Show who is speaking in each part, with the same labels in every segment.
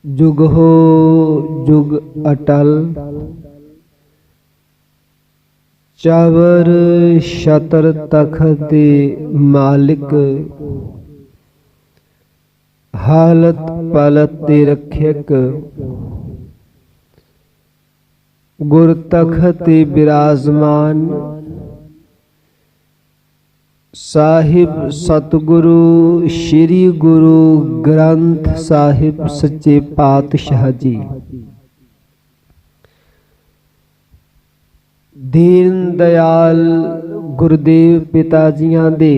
Speaker 1: जुग हो जुग अटल, चावर शतर तखत दे मालिक, हालत पलत दे रक्षक, गुर तखत ते विराजमान, साहिब सतगुरु श्री गुरु ग्रंथ साहिब सच्चे पातशाह जी। दीन दयाल गुरुदेव पिता जियां दे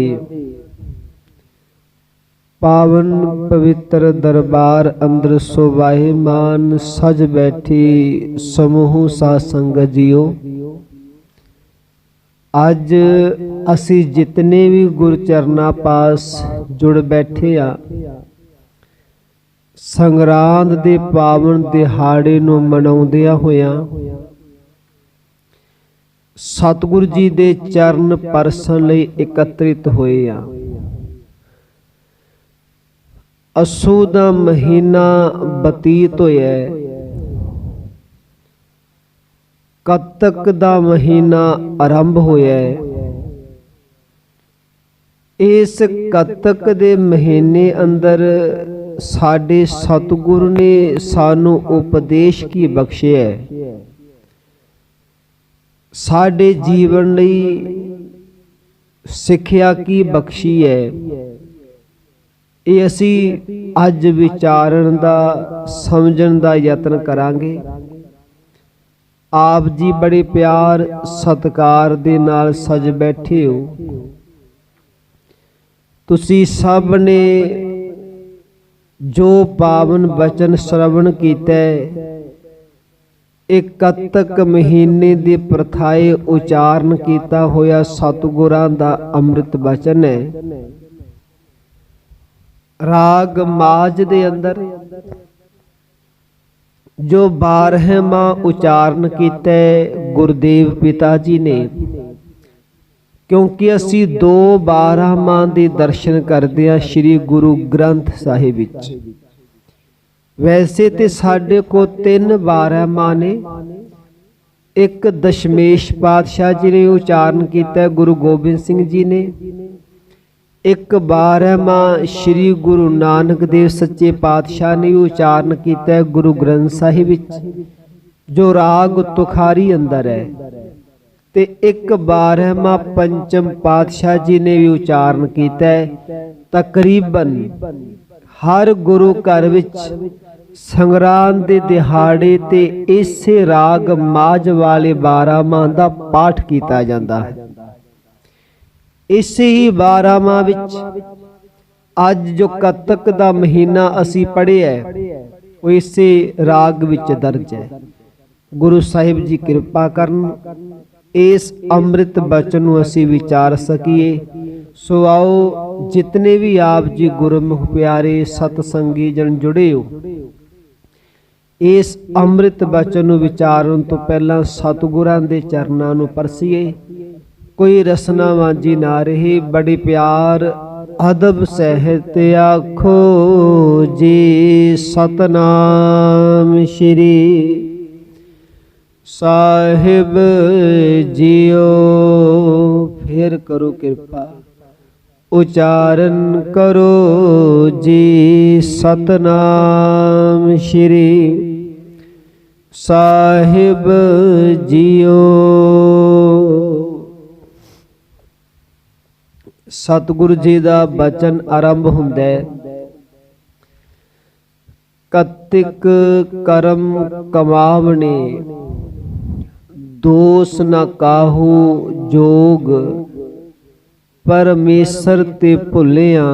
Speaker 1: पावन पवित्र दरबार अंदर सोभाईमान सज बैठी समूह साध संगत जीओ। अज असी जितने भी गुरचरना पास जुड़ बैठे आ, संगरांद दे पावन दिहाड़े नूं मनाउंदियां होइयां सतगुरु जी दे चरण परसन लई एकत्रित होए आ। असू दा महीना बतीत होया, कतक दा महीना आरंभ होया। इस कतक दे महीने अंदर साडे सतगुरु ने सानू उपदेश की बख्शे है, साडे जीवन लई सिक्ख्या की बख्शी है। ये असी अज विचारण दा समझण दा यत्न करांगे। आप जी बड़े प्यार सत्कार दे नाल सज बैठे हो। तुसी सब ने जो पावन वचन श्रवण कीता, एक कतक महीने दे प्रथाए उचारण कीता होया सतगुरां दा अमृत वचन है। राग माज दे अंदर जो 12वां उचारण किया गुरुदेव पिता जी ने, क्योंकि असी 2 12वां दे दर्शन करदे आ श्री गुरु ग्रंथ साहिब विच। वैसे ते साडे को 3 12वां ने, एक दशमेश पातशाह जी ने उचारण किया गुरु गोबिंद सिंह जी ने, एक 12वां श्री गुरु नानक देव सच्चे पातशाह ने उचारण किया गुरु ग्रंथ साहिब विच, जो राग तुखारी अंदर है। ते एक 12वां पंचम पातशाह जी ने भी उचारण किया। तकरीबन हर गुरु घर विच संगरांद दे दिहाड़े ते इसे राग माज वाले 12वां दा पाठ किया जाता है। इसे ही 12वां विच अज जो कतक दा महीना असी पढ़िया वो इसे राग विच दर्ज है। गुरु साहिब जी कृपा करन इस अमृत बचन नूं असी विचार सकीए। सो आओ जितने भी आप जी गुरमुख प्यारे सतसंगी जन जुड़े हो, इस अमृत बचन नूं विचारन तो पहला सतगुरां दे चरनां नूं परसीए। कोई रसना वांझी ना रहे, बड़ी प्यार अदब सहत आखो जी सतनाम श्री साहिब जियो। फिर करो कृपा उचारण करो जी सतनाम श्री साहिब जियो। सतगुरु जी दा बचन आरंभ हुंदा है, कतिक करम कमावने दोष न काहू जोग, परमेसर ते भुलिया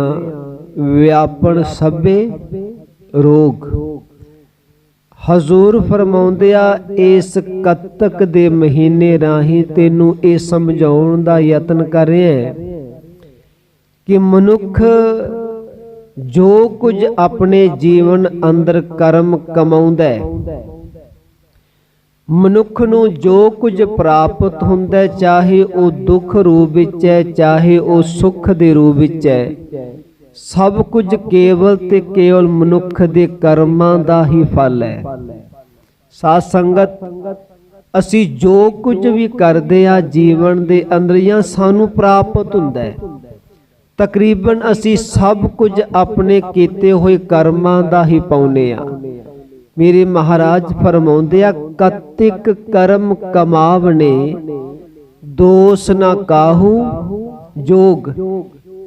Speaker 1: व्यापन सबे रोग। हजूर फरमाउंदे आ इस कतक दे महीने राही तेनू ये समझाउण दा यतन कर रहे हैं कि मनुख जो कुछ अपने जीवन अंदर कर्म कमाउंदा है, मनुख नूं जो कुछ प्राप्त हुंदा है, चाहे वो दुख रूप विच है चाहे वो सुख दे रूप विच है, ਸਭ ਕੁਝ ਕੇਵਲ ਤੇ ਕੇਵਲ ਮਨੁੱਖ ਦੇ ਕਰਮਾਂ ਦਾ ਹੀ ਫਲ ਹੈ। ਸਾਧ ਸੰਗਤ, ਅਸੀਂ ਜੋ ਕੁਝ ਵੀ ਕਰਦੇ ਆ ਜੀਵਨ ਦੇ ਅੰਦਰ ਜਾਂ ਸਾਨੂੰ ਪ੍ਰਾਪਤ ਹੁੰਦਾ ਹੈ, ਤਕਰੀਬਨ ਅਸੀਂ ਸਭ ਕੁਝ ਆਪਣੇ ਕੀਤੇ ਹੋਏ ਕਰਮਾਂ ਦਾ ਹੀ ਪਾਉਂਦੇ ਆ। ਮੇਰੇ ਮਹਾਰਾਜ ਫਰਮਾਉਂਦੇ ਆ, ਕਤਿਕ ਕਰਮ ਕਮਾਵਣੇ ਦੋਸ ਨਾ ਕਾਹੂ ਜੋਗ।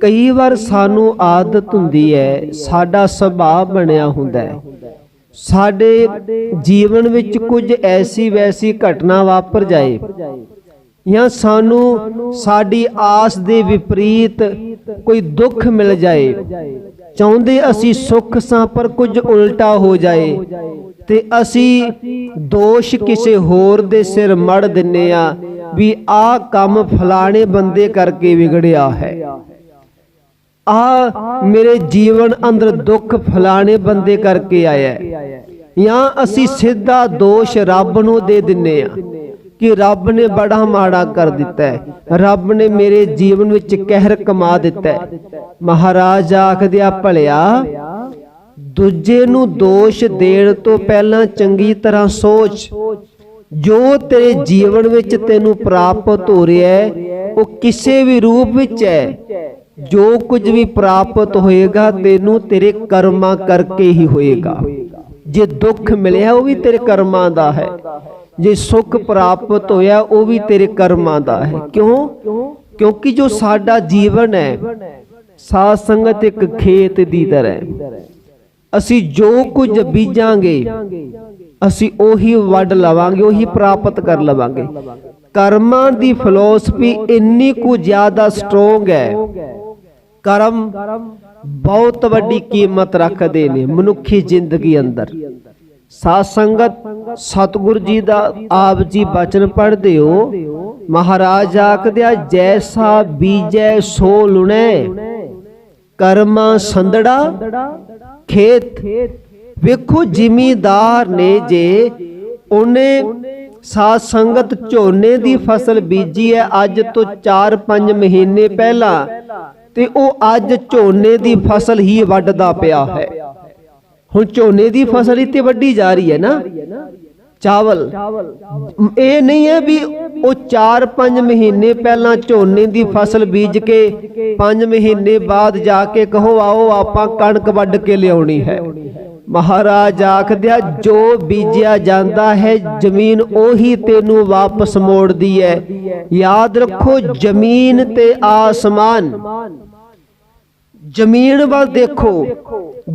Speaker 1: ਕਈ ਵਾਰ ਸਾਨੂੰ ਆਦਤ ਹੁੰਦੀ ਹੈ, ਸਾਡਾ ਸੁਭਾਅ ਬਣਿਆ ਹੁੰਦਾ ਹੈ, ਸਾਡੇ ਜੀਵਨ ਵਿੱਚ ਕੁਝ ਐਸੀ ਵੈਸੀ ਘਟਨਾ ਵਾਪਰ ਜਾਏ ਜਾਂ ਸਾਨੂੰ ਸਾਡੀ ਆਸ ਦੇ ਵਿਪਰੀਤ ਕੋਈ ਦੁੱਖ ਮਿਲ ਜਾਏ, ਚਾਹੁੰਦੇ ਅਸੀਂ ਸੁੱਖ ਸਾਂ ਪਰ ਕੁਝ ਉਲਟਾ ਹੋ ਜਾਏ ਤੇ ਅਸੀਂ ਦੋਸ਼ ਕਿਸੇ ਹੋਰ ਦੇ ਸਿਰ ਮੜ ਦਿੰਨੇ ਆ ਵੀ ਆਹ ਕੰਮ ਫਲਾਣੇ ਬੰਦੇ ਕਰਕੇ ਵਿਗੜਿਆ ਹੈ, ਆ ਮੇਰੇ ਜੀਵਨ ਅੰਦਰ ਦੁੱਖ ਫਲਾਣੇ ਬੰਦੇ ਕਰਕੇ ਆਇਆ, ਜਾਂ ਅਸੀਂ ਸਿੱਧਾ ਦੋਸ਼ ਰੱਬ ਨੂੰ ਦੇ ਦਿੰਨੇ ਆ ਕਿ ਰੱਬ ਨੇ ਬੜਾ ਮਾੜਾ ਕਰ ਦਿੱਤਾ ਹੈ, ਰੱਬ ਨੇ ਮੇਰੇ ਜੀਵਨ ਵਿੱਚ ਕਹਿਰ ਕਮਾ ਦਿੱਤਾ ਹੈ। ਮਹਾਰਾਜ ਆਖਦੇ ਆ, ਭਲਿਆ ਦੂਜੇ ਨੂੰ ਦੋਸ਼ ਦੇਣ ਤੋਂ ਪਹਿਲਾਂ ਚੰਗੀ ਤਰ੍ਹਾਂ ਸੋਚ, ਜੋ ਤੇਰੇ ਜੀਵਨ ਵਿੱਚ ਤੈਨੂੰ ਪ੍ਰਾਪਤ ਹੋ ਰਿਹਾ ਹੈ ਉਹ ਕਿਸੇ ਵੀ ਰੂਪ ਵਿੱਚ ਹੈ। ਜੋ ਕੁਝ ਵੀ ਪ੍ਰਾਪਤ ਹੋਏਗਾ ਤੈਨੂੰ ਤੇਰੇ ਕਰਮਾਂ ਕਰਕੇ ਹੀ ਹੋਏਗਾ। ਜੇ ਦੁੱਖ ਮਿਲਿਆ ਉਹ ਵੀ ਤੇਰੇ ਕਰਮਾਂ ਦਾ ਹੈ, ਜੇ ਸੁੱਖ ਪ੍ਰਾਪਤ ਹੋਇਆ ਉਹ ਵੀ ਤੇਰੇ ਕਰਮਾਂ ਦਾ ਹੈ। ਕਿਉਂ? ਕਿਉਂਕਿ ਜੋ ਸਾਡਾ ਜੀਵਨ ਹੈ ਸਾਧ ਸੰਗਤ ਇੱਕ ਖੇਤ ਦੀ ਤਰ੍ਹਾਂ, ਅਸੀਂ ਜੋ ਕੁਝ ਬੀਜਾਂਗੇ ਅਸੀਂ ਉਹੀ ਵੱਢ ਲਵਾਂਗੇ, ਉਹੀ ਪ੍ਰਾਪਤ ਕਰ ਲਵਾਂਗੇ। ਕਰਮਾਂ ਦੀ ਫਿਲਾਸਫੀ ਇੰਨੀ ਕੁ ਜ਼ਿਆਦਾ ਸਟਰੋਂਗ ਹੈ, ਕਰਮ ਬਹੁਤ ਵੱਡੀ ਕੀਮਤ ਰੱਖਦੇ ਨੇ ਮਨੁੱਖੀ ਜ਼ਿੰਦਗੀ ਅੰਦਰ। ਸਾਧ ਸੰਗਤ, ਸਤਿਗੁਰ ਜੀ ਦਾ ਆਪ ਜੀ ਬਚਨ ਪੜ੍ਹਦੇ ਹੋ, ਮਹਾਰਾਜ ਆਖਦੇ ਆ, ਜੈਸਾ ਬੀਜੈ ਸੋ ਲੁਣੈ, ਕਰਮਾਂ ਸੰਦੜਾ ਖੇਤ। ਵੇਖੋ ਜ਼ਿਮੀਦਾਰ ਨੇ ਜੇ ਉਹਨੇ ਸਾਧ ਸੰਗਤ ਝੋਨੇ ਦੀ ਫਸਲ ਬੀਜੀ ਹੈ ਅੱਜ ਤੋਂ 4-5 ਮਹੀਨੇ ਪਹਿਲਾਂ, ਤੇ ਉਹ ਅੱਜ ਝੋਨੇ ਦੀ ਫਸਲ ਹੀ ਵੱਢਦਾ ਪਿਆ ਹੈ। ਹੁਣ ਝੋਨੇ ਦੀ ਫਸਲ ਹੀ ਤੇ ਵੱਢੀ ਜਾ ਰਹੀ ਹੈ ਨਾ, ਚਾਵਲ। ਇਹ ਨਹੀਂ ਹੈ ਵੀ ਉਹ 4-5 ਮਹੀਨੇ ਪਹਿਲਾਂ ਝੋਨੇ ਦੀ ਫਸਲ ਬੀਜ ਕੇ 5 ਮਹੀਨੇ ਬਾਅਦ ਜਾ ਕੇ ਕਹੋ ਆਓ ਆਪਾਂ ਕਣਕ ਵੱਢ ਕੇ ਲਿਆਉਣੀ ਹੈ। ਮਹਾਰਾਜ ਆਖਦਿਆ, ਜੋ ਬੀਜਿਆ ਜਾਂਦਾ ਹੈ ਜ਼ਮੀਨ ਉਹੀ ਤੈਨੂੰ ਵਾਪਸ ਮੋੜਦੀ ਹੈ। ਯਾਦ ਰੱਖੋ, ਜ਼ਮੀਨ ਤੇ ਆਸਮਾਨ। ਜ਼ਮੀਨ ਵੱਲ ਦੇਖੋ,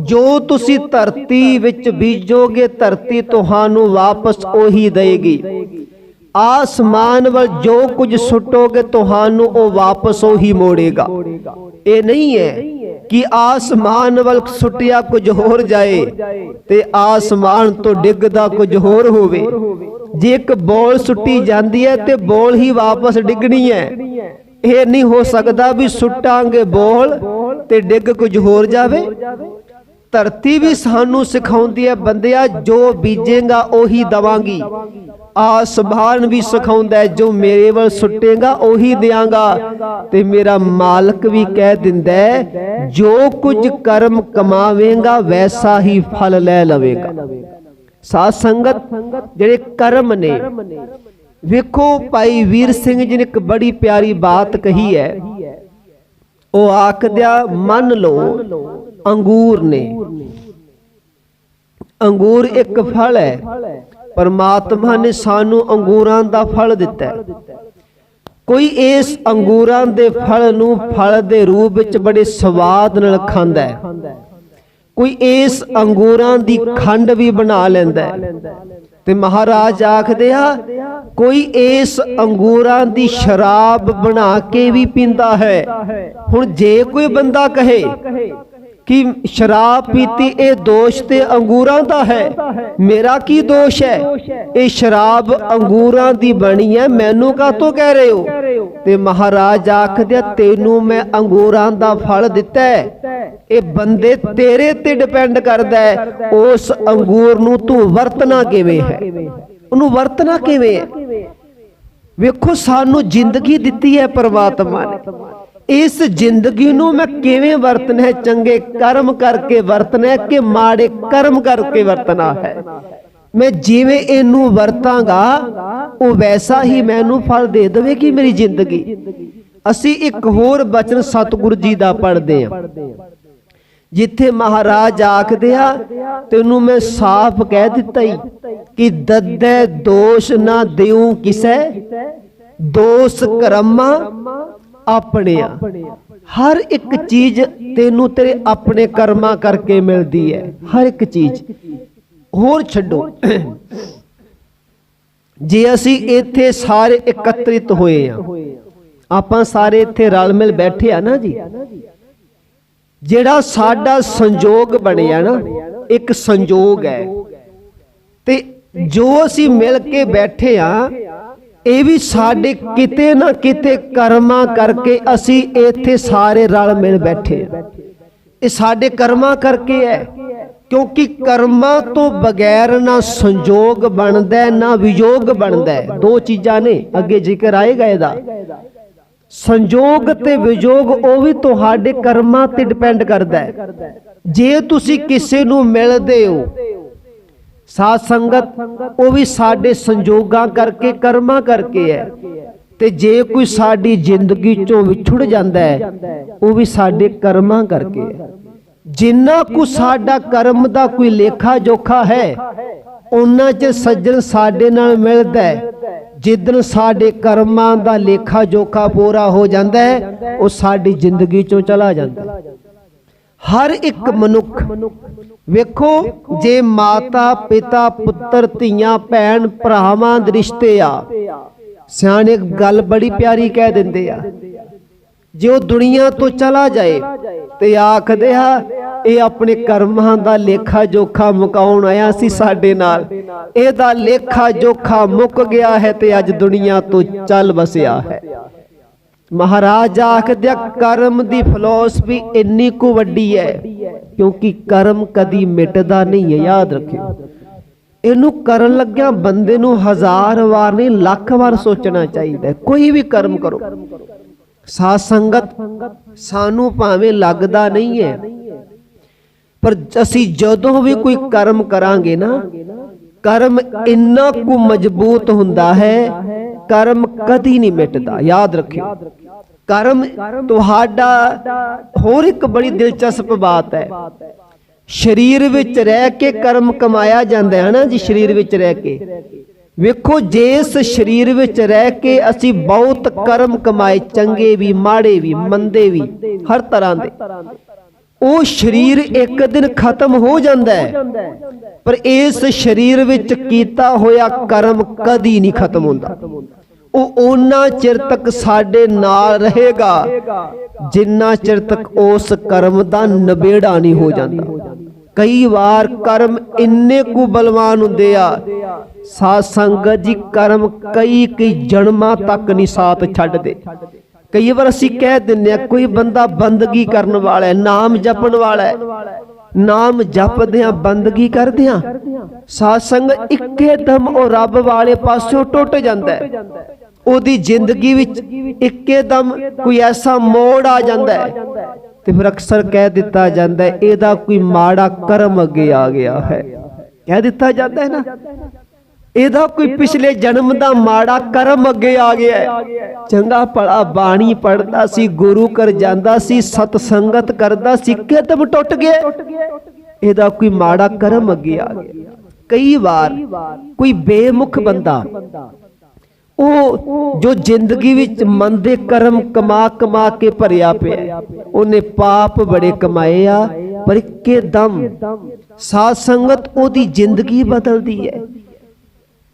Speaker 1: ਜੋ ਤੁਸੀਂ ਧਰਤੀ ਵਿੱਚ ਬੀਜੋਗੇ ਧਰਤੀ ਤੁਹਾਨੂੰ ਵਾਪਸ ਉਹੀ ਦੇਗੀ। ਆਸਮਾਨ ਵੱਲ ਜੋ ਕੁਝ ਸੁੱਟੋਗੇ ਤੁਹਾਨੂੰ ਉਹ ਵਾਪਸ ਉਹੀ ਮੋੜੇਗਾ। ਇਹ ਨਹੀਂ ਹੈ ਕਿ ਆਸਮਾਨ ਵੱਲ ਸੁੱਟਿਆ ਕੁਝ ਹੋਰ ਜਾਏ ਤੇ ਆਸਮਾਨ ਤੋਂ ਡਿੱਗਦਾ ਕੁਝ ਹੋਰ ਹੋਵੇ। ਜੇ ਇੱਕ ਬੋਲ ਸੁੱਟੀ ਜਾਂਦੀ ਹੈ ਤੇ ਬੋਲ ਹੀ ਵਾਪਸ ਡਿੱਗਣੀ ਹੈ। ਇਹ ਨਹੀਂ ਹੋ ਸਕਦਾ ਵੀ ਸੁੱਟਾਂਗੇ ਬੋਲ ਤੇ ਡਿੱਗ ਕੁਝ ਹੋਰ ਜਾਵੇ। ਧਰਤੀ ਵੀ ਸਾਨੂੰ ਸਿਖਾਉਂਦੀ ਹੈ, ਬੰਦਿਆ ਜੋ ਬੀਜੇਗਾ ਉਹੀ ਦਵਾਂਗੀ। ਆਸਮਾਨ ਵੀ ਸਿਖਾਉਂਦਾ ਹੈ, ਜੋ ਮੇਰੇ ਵੱਲ ਸੁੱਟੇਗਾ ਉਹੀ ਦਿਆਂਗਾ। ਤੇ ਮੇਰਾ ਮਾਲਕ ਵੀ ਕਹਿ ਦਿੰਦਾ ਹੈ, ਜੋ ਕੁਝ ਕਰਮ ਕਮਾਵੇਂਗਾ ਵੈਸਾ ਹੀ ਫਲ ਲੈ ਲਵੇਗਾ। ਸਾਧ ਸੰਗਤ, ਜਿਹੜੇ ਕਰਮ ਨੇ, ਵੇਖੋ ਭਾਈ ਵੀਰ ਸਿੰਘ ਜੀ ਨੇ ਇੱਕ ਬੜੀ ਪਿਆਰੀ ਬਾਤ ਕਹੀ ਹੈ। ਉਹ ਆਖਦਿਆ, ਮੰਨ ਲਓ ਅੰਗੂਰ ਨੇ, ਅੰਗੂਰ ਇੱਕ ਫਲ ਹੈ, ਪਰਮਾਤਮਾ ਨੇ ਸਾਨੂੰ ਅੰਗੂਰਾਂ ਦਾ ਫਲ ਦਿੱਤਾ ਹੈ। ਕੋਈ ਇਸ ਅੰਗੂਰਾਂ ਦੇ ਫਲ ਨੂੰ ਫਲ ਦੇ ਰੂਪ ਵਿੱਚ ਬੜੇ ਸਵਾਦ ਨਾਲ ਖਾਂਦਾ ਹੈ, ਕੋਈ ਇਸ ਅੰਗੂਰਾਂ ਦੀ ਖੰਡ ਵੀ ਬਣਾ ਲੈਂਦਾ ਹੈ। ਤੇ ਮਹਾਰਾਜ ਆਖਦੇ ਆ, ਕੋਈ ਇਸ ਅੰਗੂਰਾਂ ਦੀ ਸ਼ਰਾਬ ਬਣਾ ਕੇ ਵੀ ਪੀਂਦਾ ਹੈ। ਹੁਣ ਜੇ ਕੋਈ ਬੰਦਾ ਕਹੇ ਕਿ ਸ਼ਰਾਬ ਪੀਤੀ ਇਹ ਦੋਸ਼ ਤੇ ਅੰਗੂਰਾਂ ਦਾ ਹੈ, ਮੇਰਾ ਕੀ ਦੋਸ਼ ਹੈ? ਇਹ ਸ਼ਰਾਬ ਅੰਗੂਰਾਂ ਦੀ ਬਣੀ ਹੈ, ਮੈਨੂੰ ਕਾਹਤੋਂ ਕਹਿ ਰਹੇ ਹੋ? ਤੇ ਮਹਾਰਾਜ ਆਖਦੇ, ਤੈਨੂੰ ਮੈਂ ਅੰਗੂਰਾਂ ਦਾ ਫਲ ਦਿੱਤਾ ਹੈ, ਇਹ ਬੰਦੇ ਤੇਰੇ ਤੇ ਡਿਪੈਂਡ ਕਰਦਾ ਹੈ ਉਸ ਅੰਗੂਰ ਨੂੰ ਤੂੰ ਵਰਤਣਾ ਕਿਵੇਂ ਹੈ, ਉਹਨੂੰ ਵਰਤਣਾ ਕਿਵੇਂ ਹੈ। ਵੇਖੋ ਸਾਨੂੰ ਜ਼ਿੰਦਗੀ ਦਿੱਤੀ ਹੈ ਪਰਮਾਤਮਾ ਨੇ, इस जिंदगी नूं मैं किवें वरतना है, चंगे कर्म करके वरतना है कि माड़े कर्म करके वरतना है। मैं जिवें इनू वरतांगा वो वैसा ही मैनू फल दे देवेगी मेरी जिंदगी। असी एक होर बचन सतगुरु जी दा पढ़दे हां, जिथे महाराज आखदे आ तेनू मैं साफ कह दिता ही कि दद्दे दोष ना देऊं किसे, दोष कर्मा अपने। हर एक चीज तेनू तेरे अपने कर्मा करके मिलती है, हर एक चीज। होर छड्डो, जे असी इत्थे सारे एकत्रित होए आ, आपां सारे इत्थे रल मिल बैठे आ ना जी, जेड़ा साडा संजोग बनिया ना, एक संजोग है, ते जो असी मिल के बैठे आ ये भी साडे किते ना किते कर्मा करके असी इत्थे सारे रल मिल बैठे हैं। ये साडे कर्मा करके है, क्योंकि कर्मा तो बगैर ना संजोग बनदा है ना वियोग बनदा है। दो चीज़ां ने, अगे जिक्र आएगा इहदा। संजोग ते वियोग वो भी तुहाडे कर्मा ते डिपेंड करदा है। जे तुसी किसे नूं मिलदे हो, साध संगत, वो भी साडे संजोगां करके कर्मा करके है। ते जे कोई साडी जिंदगी चों विछुड़ जांदा है, वो भी साडे कर्मा करके है। जिन्ना को साडा कर्म दा कोई लेखा जोखा है, उन्ना च सज्जन साडे नाल मिलदा है। जिदन साडे कर्मां दा लेखा जोखा पूरा हो जांदा है, वो साडी जिंदगी चों चला जांदा है। हर एक मनुख वेखो, जे माता पिता पुत्र धीआं भैन भरावां दे रिश्ते आ, सियाणे गल बड़ी प्यारी कह दिंदे आ, जे वो दुनिया तो चला जाए ते आखदे आ ये अपने कर्मां दा लेखा जोखा मुकाउण आया सी साडे नाल, एदा लेखा जोखा मुक गया है ते अज दुनिया तो चल बसिया है। महाराज आखदे कर्म दी फिलोसफी इन्नी को वड्डी है, क्योंकि कर्म कदी मिटदा नहीं है। याद रखियो, इनू करन लग्या बंदे नू 1000 वार नहीं लाख वार सोचना चाहिए। कोई भी कर्म करो, साध संगत, सानू भावें लगदा नहीं है, पर असी जदों भी कोई कर्म करांगे ना, कर्म इन्ना को मजबूत हुंदा है, कर्म कदी नहीं मिटदा। याद रखियो, कर्म तुहाडा। होर एक बड़ी दिलचस्प बात है, शरीर विच रह के कर्म कमाया जांदा है ना जी। शरीर विच रह के वेखो, जिस शरीर विच रह के असी बहुत कर्म कमाए, चंगे भी माड़े भी मंदे भी हर तरह दे, वो शरीर एक दिन खत्म हो जाता है, पर इस शरीर विच कीता होया कर्म कदी नहीं खत्म होता। वो उन्ना चिर तक साडे नाल रहेगा जिन्ना चिर तक उस कर्म दा नबेड़ा नहीं हो जाता। कई बार कर्म इन्ने को बलवान हुंदे आ, साध संगत जी, कर्म कई जन्मां तक नहीं साथ छड्डदे। कई बार असी कह दिन्ने कोई बंदा बंदगी करन वाला है, नाम जपन वाला है, नाम जपदियां बंदगी करदियां साध संगत इक्के-दम ओ रब वाले पासों टुट जांदा है। ओदी जिंदगी विच इक्के-दम कोई ऐसा मोड़ आ जांदा है, ते फिर अक्सर कह दिता जाता है एदा कोई माड़ा कर्म अगे आ गया है। कह दिता जाता है ना, एदा कोई पिछले जन्म दा माड़ा कर्म अगे आ गया है। चंगा भला बाणी पढ़दा सी, गुरु कर जांदा सी, सतसंगत करदा सी, एकदम टुट गया, एदा कोई माड़ा कर्म अगे आ गया। कई बार कोई बेमुख बंदा, ਉਹ जो जिंदगी विच मंदे कर्म कमा कमा के भरिया पिया, उन्हें पाप बड़े कमाए आ, पर एकदम साध संगत ओदी जिंदगी बदलती है।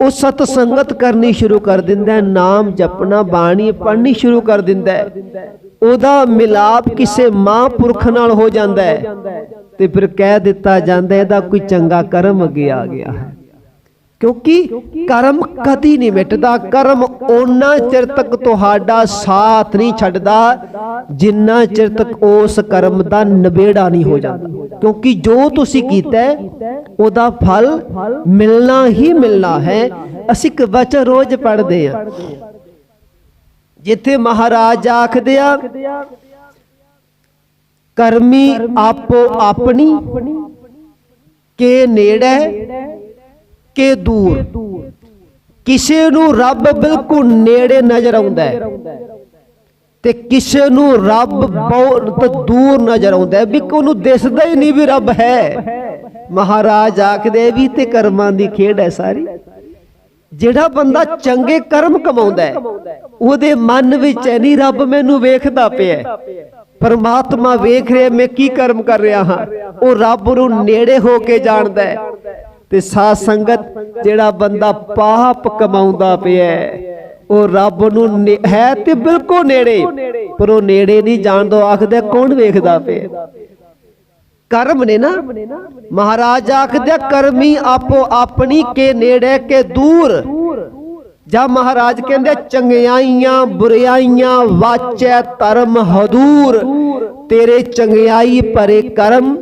Speaker 1: वो सतसंगत करनी शुरू कर दिंदा है, नाम जपना बाणी पढ़नी शुरू कर दिंदा है, ओदा मिलाप किसे महापुरख नाल हो जांदा है, ते फिर कह दिता जांदा है इहदा कोई चंगा कर्म अगे आ गया है। क्योंकि कर्म कदी नहीं मिटदा। कर्म उन्ना चिर तक तुहाडा साथ नहीं छड्डदा जिन्ना चिर तक उस कर्म दा नबेड़ा नहीं हो जाता। क्योंकि जो तुसी कीता है ओदा फल मिलना ही मिलना है। असी एक वचन रोज पढ़दे आ, जिथे महाराज आखदे आ ਕਰਮੀ ਆਪੋ ਆਪਣੀ ਕੇ ਨੇੜੇ ਕੇ ਦੂਰ। ਕਿਸੇ ਨੂੰ ਰੱਬ ਬਿਲਕੁਲ ਨੇੜੇ ਨਜ਼ਰ ਆਉਂਦਾ ਹੈ ਤੇ ਕਿਸੇ ਨੂੰ ਰੱਬ ਬਹੁਤ ਦੂਰ ਨਜ਼ਰ ਆਉਂਦਾ ਹੈ, ਵੀ ਉਹਨੂੰ ਦਿਸਦਾ ਹੀ ਨਹੀਂ ਵੀ ਰੱਬ ਹੈ। ਮਹਾਰਾਜ ਆਖਦੇ ਵੀ ਤੇ ਕਰਮਾਂ ਦੀ ਖੇਡ ਹੈ ਸਾਰੀ। ਜਿਹੜਾ ਬੰਦਾ ਚੰਗੇ ਕਰਮ ਕਮਾਉਂਦਾ ਹੈ ਉਹਦੇ ਮਨ ਵਿੱਚ ਹੈ ਨਹੀਂ ਰੱਬ ਮੈਨੂੰ ਵੇਖਦਾ ਪਿਆ, ਪਰਮਾਤਮਾ ਵੇਖ ਰਿਹਾ ਮੈਂ ਕੀ ਕਰਮ ਕਰ ਰਿਹਾ ਹਾਂ। ਉਹ ਰੱਬ ਨੂੰ ਨੇੜੇ ਹੋ ਕੇ ਜਾਣਦਾ ਹੈ। ਤੇ ਸਾਧ ਸੰਗਤ ਜਿਹੜਾ ਬੰਦਾ ਪਾਪ ਕਮਾਉਂਦਾ ਪਿਆ ਉਹ ਰੱਬ ਨੂੰ ਹੈ ਤੇ ਬਿਲਕੁਲ ਨੇੜੇ, ਪਰ ਉਹ ਨੇੜੇ ਨਹੀਂ ਜਾਣਦਾ। ਆਖਦਾ ਕੌਣ ਵੇਖਦਾ ਪਿਆ? ਕਰਮ ਨੇ ਨਾ। ਮਹਾਰਾਜ ਆਖਦੇ ਕਰਮੀ ਆਪੋ ਆਪਣੀ ਕੇ ਨੇੜੇ ਕੇ ਦੂਰ। ਜਾਂ ਮਹਾਰਾਜ ਕਹਿੰਦੇ ਚੰਗਿਆਈਆਂ ਬੁਰਾਈਆਂ ਵਾਚੈ ਧਰਮ ਹਦੂਰ। ਤੇਰੇ ਚੰਗਿਆਈ ਭਰੇ ਕਰਮ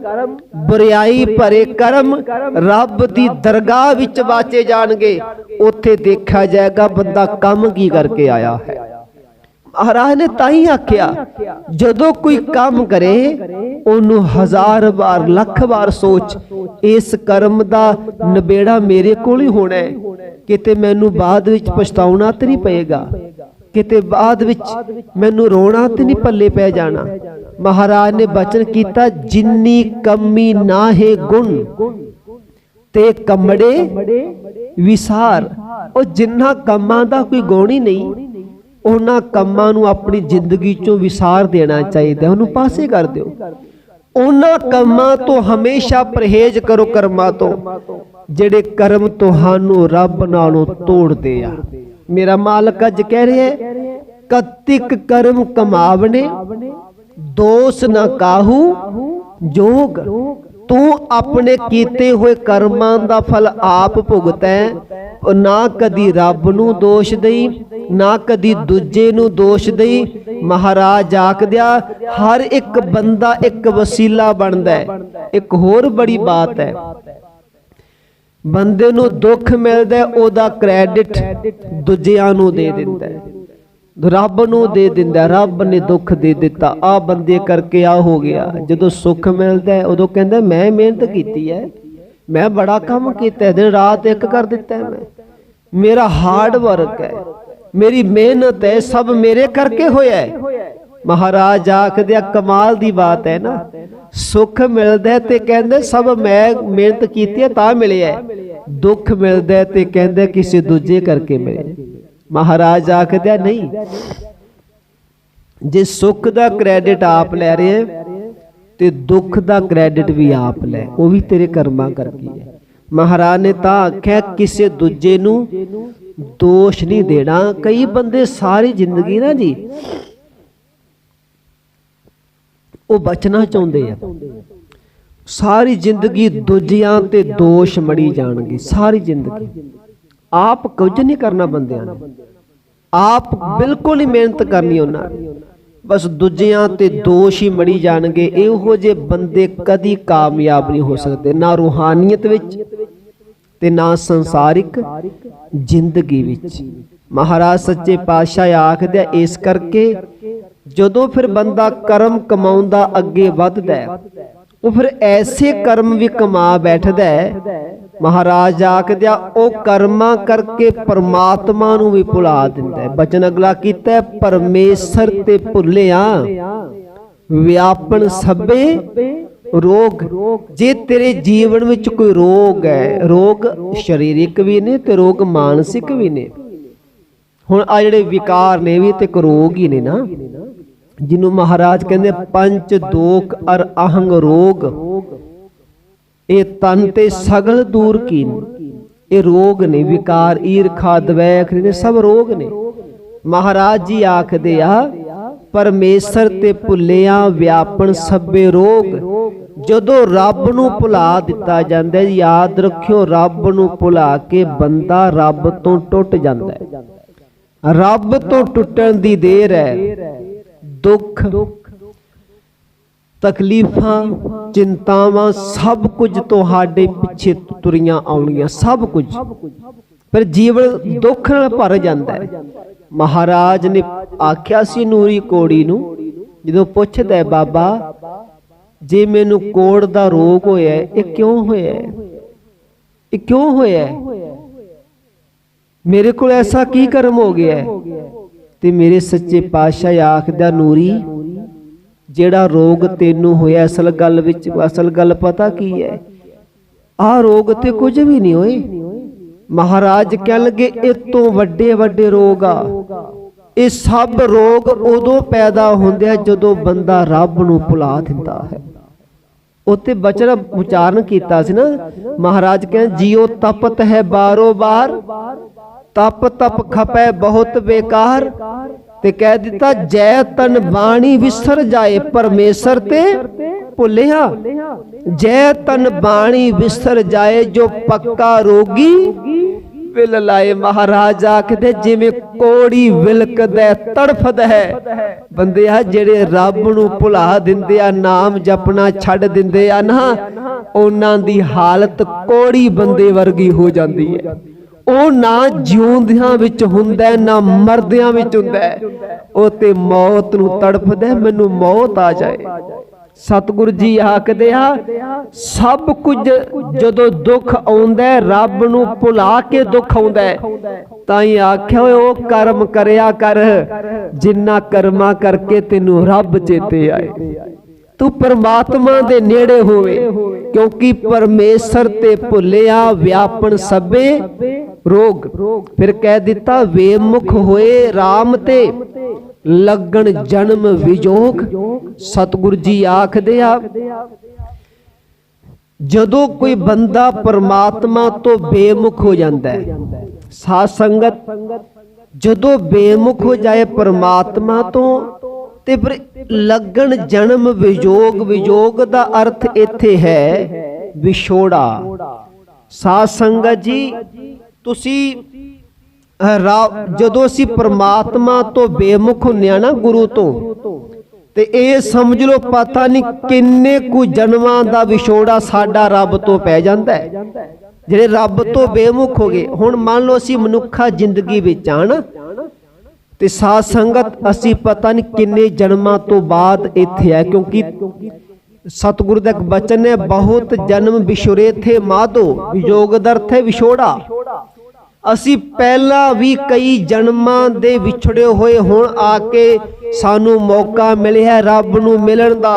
Speaker 1: ਬੁਰਾਈ ਭਰੇ ਕਰਮ ਰੱਬ ਦੀ ਦਰਗਾਹ ਵਿੱਚ ਵਾਚੇ ਜਾਣਗੇ। ਉੱਥੇ ਦੇਖਿਆ ਜਾਏਗਾ ਬੰਦਾ ਕੰਮ ਕੀ ਕਰਕੇ ਆਇਆ ਹੈ। ਮਹਾਰਾਜ ਨੇ ਤਾਂ ਹੀ ਆਖਿਆ ਜਦੋਂ ਕੋਈ ਕੰਮ ਕਰੇ ਉਹਨੂੰ 1000 ਵਾਰ ਲੱਖ ਵਾਰ ਸੋਚ, ਇਸ ਕਰਮ ਦਾ ਨਿਬੇੜਾ ਮੇਰੇ ਕੋਲ ਹੀ ਹੋਣਾ ਹੈ। ਕਿਤੇ ਮੈਨੂੰ ਬਾਅਦ ਵਿੱਚ ਪਛਤਾਉਣਾ ਤੇ ਨਹੀਂ ਪਏਗਾ, ਕਿਤੇ ਬਾਅਦ ਵਿੱਚ ਮੈਨੂੰ ਰੋਣਾ ਤੇ ਨਹੀਂ ਪੱਲੇ ਪੈ ਜਾਣਾ। ਮਹਾਰਾਜ ਨੇ ਬਚਨ ਕੀਤਾ ਜਿੰਨੀ ਕਮੀ ਨਾ ਹੈ ਗੁਣ ਤੇ ਕਮੜੇ ਵਿਸਾਰ। ਉਹ ਜਿੰਨਾ ਕੰਮਾਂ ਦਾ ਕੋਈ ਗੁਣ ਹੀ ਨਹੀਂ ਉਹਨਾਂ ਕੰਮਾਂ ਨੂੰ ਆਪਣੀ ਜ਼ਿੰਦਗੀ ਚੋਂ ਵਿਸਾਰ ਦੇਣਾ ਚਾਹੀਦਾ, ਉਹਨੂੰ ਪਾਸੇ ਕਰ ਦਿਓ। ਉਹਨਾਂ ਕੰਮਾਂ ਤੋਂ ਹਮੇਸ਼ਾ ਪਰਹੇਜ਼ ਕਰੋ, ਕਰਮਾਂ ਤੋਂ ਜਿਹੜੇ ਕਰਮ ਤੁਹਾਨੂੰ ਰੱਬ ਨਾਲੋਂ ਤੋੜਦੇ ਆ। ਮੇਰਾ ਮਾਲਕ ਅੱਜ ਕਹਿ ਰਿਹਾ ਹੈ ਕਤਿਕ ਕਰਮ ਕਮਾਵਣੇ ਦੋਸ ਨਾ ਕਾਹੂ ਜੋਗ। ਤੂੰ ਆਪਣੇ ਕੀਤੇ ਹੋਏ ਕਰਮਾਂ ਦਾ ਫਲ ਆਪ ਭੁਗਤੈ, ਨਾ ਕਦੀ ਰੱਬ ਨੂੰ ਦੋਸ਼ ਦੇਈ ਨਾ ਕਦੀ ਦੂਜੇ ਨੂੰ ਦੋਸ਼ ਦੇਈ। ਮਹਾਰਾਜ ਆਖਦਿਆ ਹਰ ਇੱਕ ਬੰਦਾ ਇੱਕ ਵਸੀਲਾ ਬਣਦਾ ਹੈ। ਇੱਕ ਹੋਰ ਬੜੀ ਬਾਤ ਹੈ, ਬੰਦੇ ਨੂੰ ਦੁੱਖ ਮਿਲਦਾ ਉਹਦਾ ਕ੍ਰੈਡਿਟ ਦੂਜਿਆਂ ਨੂੰ ਦੇ ਦਿੰਦਾ ਹੈ, ਰੱਬ ਨੂੰ ਦੇ ਦਿੰਦਾ। ਰੱਬ ਨੇ ਦੁੱਖ ਦੇ ਦਿੱਤਾ, ਆ ਬੰਦੇ ਕਰਕੇ ਆ ਹੋ ਗਿਆ। ਜਦੋਂ ਸੁੱਖ ਮਿਲਦਾ ਉਦੋਂ ਕਹਿੰਦਾ ਮੈਂ ਮਿਹਨਤ ਕੀਤੀ ਹੈ, ਮੈਂ ਬੜਾ ਕੰਮ ਕੀਤਾ, ਦਿਨ ਰਾਤ ਇੱਕ ਕਰ ਦਿੱਤਾ, ਮੈਂ ਮੇਰਾ ਹਾਰਡ ਵਰਕ ਹੈ, ਮੇਰੀ ਮਿਹਨਤ ਹੈ, ਸਭ ਮੇਰੇ ਕਰਕੇ ਹੋਇਆ ਹੈ। ਮਹਾਰਾਜ ਆਖਦੇ ਕਮਾਲ ਦੀ ਬਾਤ ਹੈ ਨਾ, ਸੁੱਖ ਮਿਲਦਾ ਤੇ ਕਹਿੰਦੇ ਸਭ ਮੈਂ ਮਿਹਨਤ ਕੀਤੀ ਹੈ ਤਾਂ ਮਿਲਿਆ, ਦੁੱਖ ਮਿਲਦਾ ਤੇ ਕਹਿੰਦੇ ਕਿਸੇ ਦੂਜੇ ਕਰਕੇ ਮਿਲਿਆ। ਮਹਾਰਾਜ ਆਖਦੇ ਨਹੀਂ, ਜੇ ਸੁੱਖ ਦਾ ਕ੍ਰੈਡਿਟ ਆਪ ਲੈ ਰਹੇ ਤੇ ਦੁੱਖ ਦਾ ਕ੍ਰੈਡਿਟ ਵੀ ਆਪ ਲੈ, ਉਹ ਵੀ ਤੇਰੇ ਕਰਮਾਂ ਕਰਕੇ ਹੈ। ਮਹਾਰਾਜ ਨੇ ਤਾਂ ਆਖਿਆ ਕਿਸੇ ਦੂਜੇ ਨੂੰ ਦੋਸ਼ ਨਹੀਂ ਦੇਣਾ। ਕਈ ਬੰਦੇ ਸਾਰੀ ਜ਼ਿੰਦਗੀ ਨਾ ਜੀ ਉਹ ਬਚਣਾ ਚਾਹੁੰਦੇ ਆ, ਸਾਰੀ ਜ਼ਿੰਦਗੀ ਦੂਜਿਆਂ ਤੇ ਦੋਸ਼ ਮੜੀ ਜਾਣਗੇ। ਸਾਰੀ ਜ਼ਿੰਦਗੀ ਆਪ ਕੁਝ ਨਹੀਂ ਕਰਨਾ ਬੰਦਿਆਂ ਨੇ, ਆਪ ਬਿਲਕੁਲ ਹੀ ਮਿਹਨਤ ਕਰਨੀ ਉਹਨਾਂ ਨੇ, ਬਸ ਦੂਜਿਆਂ ਤੇ ਦੋਸ਼ ਹੀ ਮੜੀ ਜਾਣਗੇ। ਇਹੋ ਜਿਹੇ ਬੰਦੇ ਕਦੀ ਕਾਮਯਾਬ ਨਹੀਂ ਹੋ ਸਕਦੇ, ਨਾ ਰੂਹਾਨੀਅਤ ਵਿੱਚ ਤੇ ਨਾ ਸੰਸਾਰਿਕ ਜ਼ਿੰਦਗੀ ਵਿੱਚ। ਮਹਾਰਾਜ ਸੱਚੇ ਪਾਤਸ਼ਾਹ ਆਖਦੇ ਇਸ ਕਰਕੇ ਜਦੋਂ ਫਿਰ ਬੰਦਾ ਕਰਮ ਕਮਾਉਂਦਾ ਅੱਗੇ ਵੱਧਦਾ ਉਹ ਫਿਰ ਐਸੇ ਕਰਮ ਵੀ ਕਮਾ ਬੈਠਦਾ ਹੈ। ਮਹਾਰਾਜ ਆਖਦੇ ਉਹ ਕਰਮਾਂ ਕਰਕੇ ਪਰਮਾਤਮਾ ਨੂੰ ਵੀ ਭੁਲਾ ਦਿੰਦਾ ਹੈ। ਬਚਨ ਅਗਲਾ ਕੀਤਾ ਪਰਮੇਸ਼ਰ ਤੇ ਭੁੱਲਿਆ ਵਿਆਪਨ ਸਭੇ ਰੋਗ। ਜੇ ਤੇਰੇ ਜੀਵਨ ਵਿੱਚ ਕੋਈ ਰੋਗ ਹੈ, ਰੋਗ ਸਰੀਰਕ ਵੀ ਨੇ ਤੇ ਰੋਗ ਮਾਨਸਿਕ ਵੀ ਨੇ। ਹੁਣ ਆ ਜਿਹੜੇ ਵਿਕਾਰ ਨੇ ਵੀ ਤੇ ਇੱਕ ਰੋਗ ਹੀ ਨੇ ਨਾ, ਜਿਹਨੂੰ ਮਹਾਰਾਜ ਕਹਿੰਦੇ ਪੰਚ ਦੋਖ ਅਰ ਅਹੰਗ ਰੋਗ। ਇਹ ਤਨ ਤੇ ਸਗਲ ਦੂਰ ਕੀਨ, ਇਹ ਰੋਗ ਨੇ, ਵਿਕਾਰ ਈਰਖਾ ਦਵੈਖ ਨੇ, ਸਭ ਰੋਗ ਨੇ। ਮਹਾਰਾਜ ਜੀ ਆਖਦੇ ਆ ਪਰਮੇਸ਼ਰ ਤੇ ਭੁੱਲਿਆ ਵਿਆਪਨ ਸਭੇ ਰੋਗ। ਜਦੋਂ ਰੱਬ ਨੂੰ ਭੁਲਾ ਦਿੱਤਾ ਜਾਂਦਾ, ਯਾਦ ਰੱਖਿਓ ਰੱਬ ਨੂੰ ਭੁਲਾ ਕੇ ਬੰਦਾ ਰੱਬ ਤੋਂ ਟੁੱਟ ਜਾਂਦਾ ਹੈ। ਰੱਬ ਤੋਂ ਟੁੱਟਣ ਦੀ ਦੇਰ ਹੈ। ਦੁੱਖ ਤਕਲੀਫਾਂ ਚਿੰਤਾਵਾਂ ਸਭ ਕੁਝ ਤੁਹਾਡੇ ਪਿੱਛੇ ਤੁਰੀਆਂ ਆਉਣਗੀਆਂ, ਸਭ ਕੁਝ, ਪਰ ਜੀਵਨ ਦੁੱਖ ਨਾਲ ਭਰ ਜਾਂਦਾ ਹੈ। ਮਹਾਰਾਜ ਨੇ ਆਖਿਆ ਸੀ ਨੂਰੀ ਕੋੜੀ ਨੂੰ, ਜਦੋਂ ਪੁੱਛਦਾ ਬਾਬਾ जे मैनू कोड़ दा रोग होया ये क्यों होया, ये क्यों होया, मेरे को ऐसा की कर्म हो गया है। ते मेरे सच्चे पातशाह आखदा नूरी जेड़ा रोग तेनू होया असल गल विच असल गल पता की है, आ रोग ते कुछ भी नहीं होए। महाराज कह लगे इस तो वड्डे वड्डे रोग आ, ये सब रोग उदों पैदा होंदे जदों बंदा रब नूं भुला दिंदा है। उत्ते बचन उचारण कीता सी ना, महाराज कह जियो तपत है बारो बार, तप तप खपे बहुत बेकार। ते कह दिता जै तन बाणी विसर जाए परमेसर ते भुलिया, जै तन बाणी विसर जाए जो पक्का रोगी विल लाए। महाराज आखदे जिवें कोड़ी विलकदा तड़फदा है, बंदे आ जेड़े रब नूं भुला दिंदे आ, नाम जपना छड्ड दिंदे आ ना, उन्हां दी हालत कोड़ी बंदे वर्गी हो जांदी है। ਉਹ ਨਾ ਜਿਉਂਦਿਆਂ ਵਿੱਚ ਹੁੰਦਾ ਨਾ ਮਰਦਿਆਂ ਵਿੱਚ ਹੁੰਦਾ, ਉਹ ਤੇ ਮੌਤ ਨੂੰ ਤੜਫਦਾ ਮੈਨੂੰ ਮੌਤ ਆ ਜਾਏ। ਸਤਿਗੁਰੂ ਜੀ ਆਖਦੇ ਆ ਸਭ ਕੁਝ ਜਦੋਂ ਦੁੱਖ ਆਉਂਦਾ ਰੱਬ ਨੂੰ ਭੁਲਾ ਕੇ ਦੁੱਖ ਆਉਂਦਾ, ਤਾਂ ਹੀ ਆਖਿਆ ਉਹ ਕਰਮ ਕਰਿਆ ਕਰ ਜਿੰਨਾ ਕਰਮਾਂ ਕਰਕੇ ਤੈਨੂੰ ਰੱਬ ਚੇਤੇ ਆਏ, तू परमात्मा दे नेड़े होवे, क्योंकि परमेश्वर ते भुलिया व्यापन सबे रोग। फिर कह दिता वेमुख होए राम ते लगन जन्म विजोग। सतगुरु जी आखदे आ जदों कोई बंदा परमात्मा तो बेमुख हो जाता है, साध संगत जदों बेमुख हो जाए परमात्मा तो ते फिर लगन जन्म विजोग, विजोग दा अर्थ इत्थे है विछोड़ा। साध संगत जी तुसी जदों असीं परमात्मा तो बेमुख हुंदे आ ना गुरु तो, ते ये समझ लो पता नहीं किन्ने कु जन्मां दा विछोड़ा साडा रब तो पै जांदा है, जिहड़े रब तो बेमुख हो गए। हुण मान लो असीं मनुखा जिंदगी विच आ ना, ते साध संगत असी पता नहीं किन्ने जन्मां तो बाद इत्थे है, क्योंकि सतगुरु दा एक बचन है बहुत जन्म विछुरे थे माधो, विजोग दा अर्थ है विछोड़ा। असी पहला भी कई जन्मां दे विछड़े होए हुण आके सानू मौका मिलिया रब नूं मिलण दा,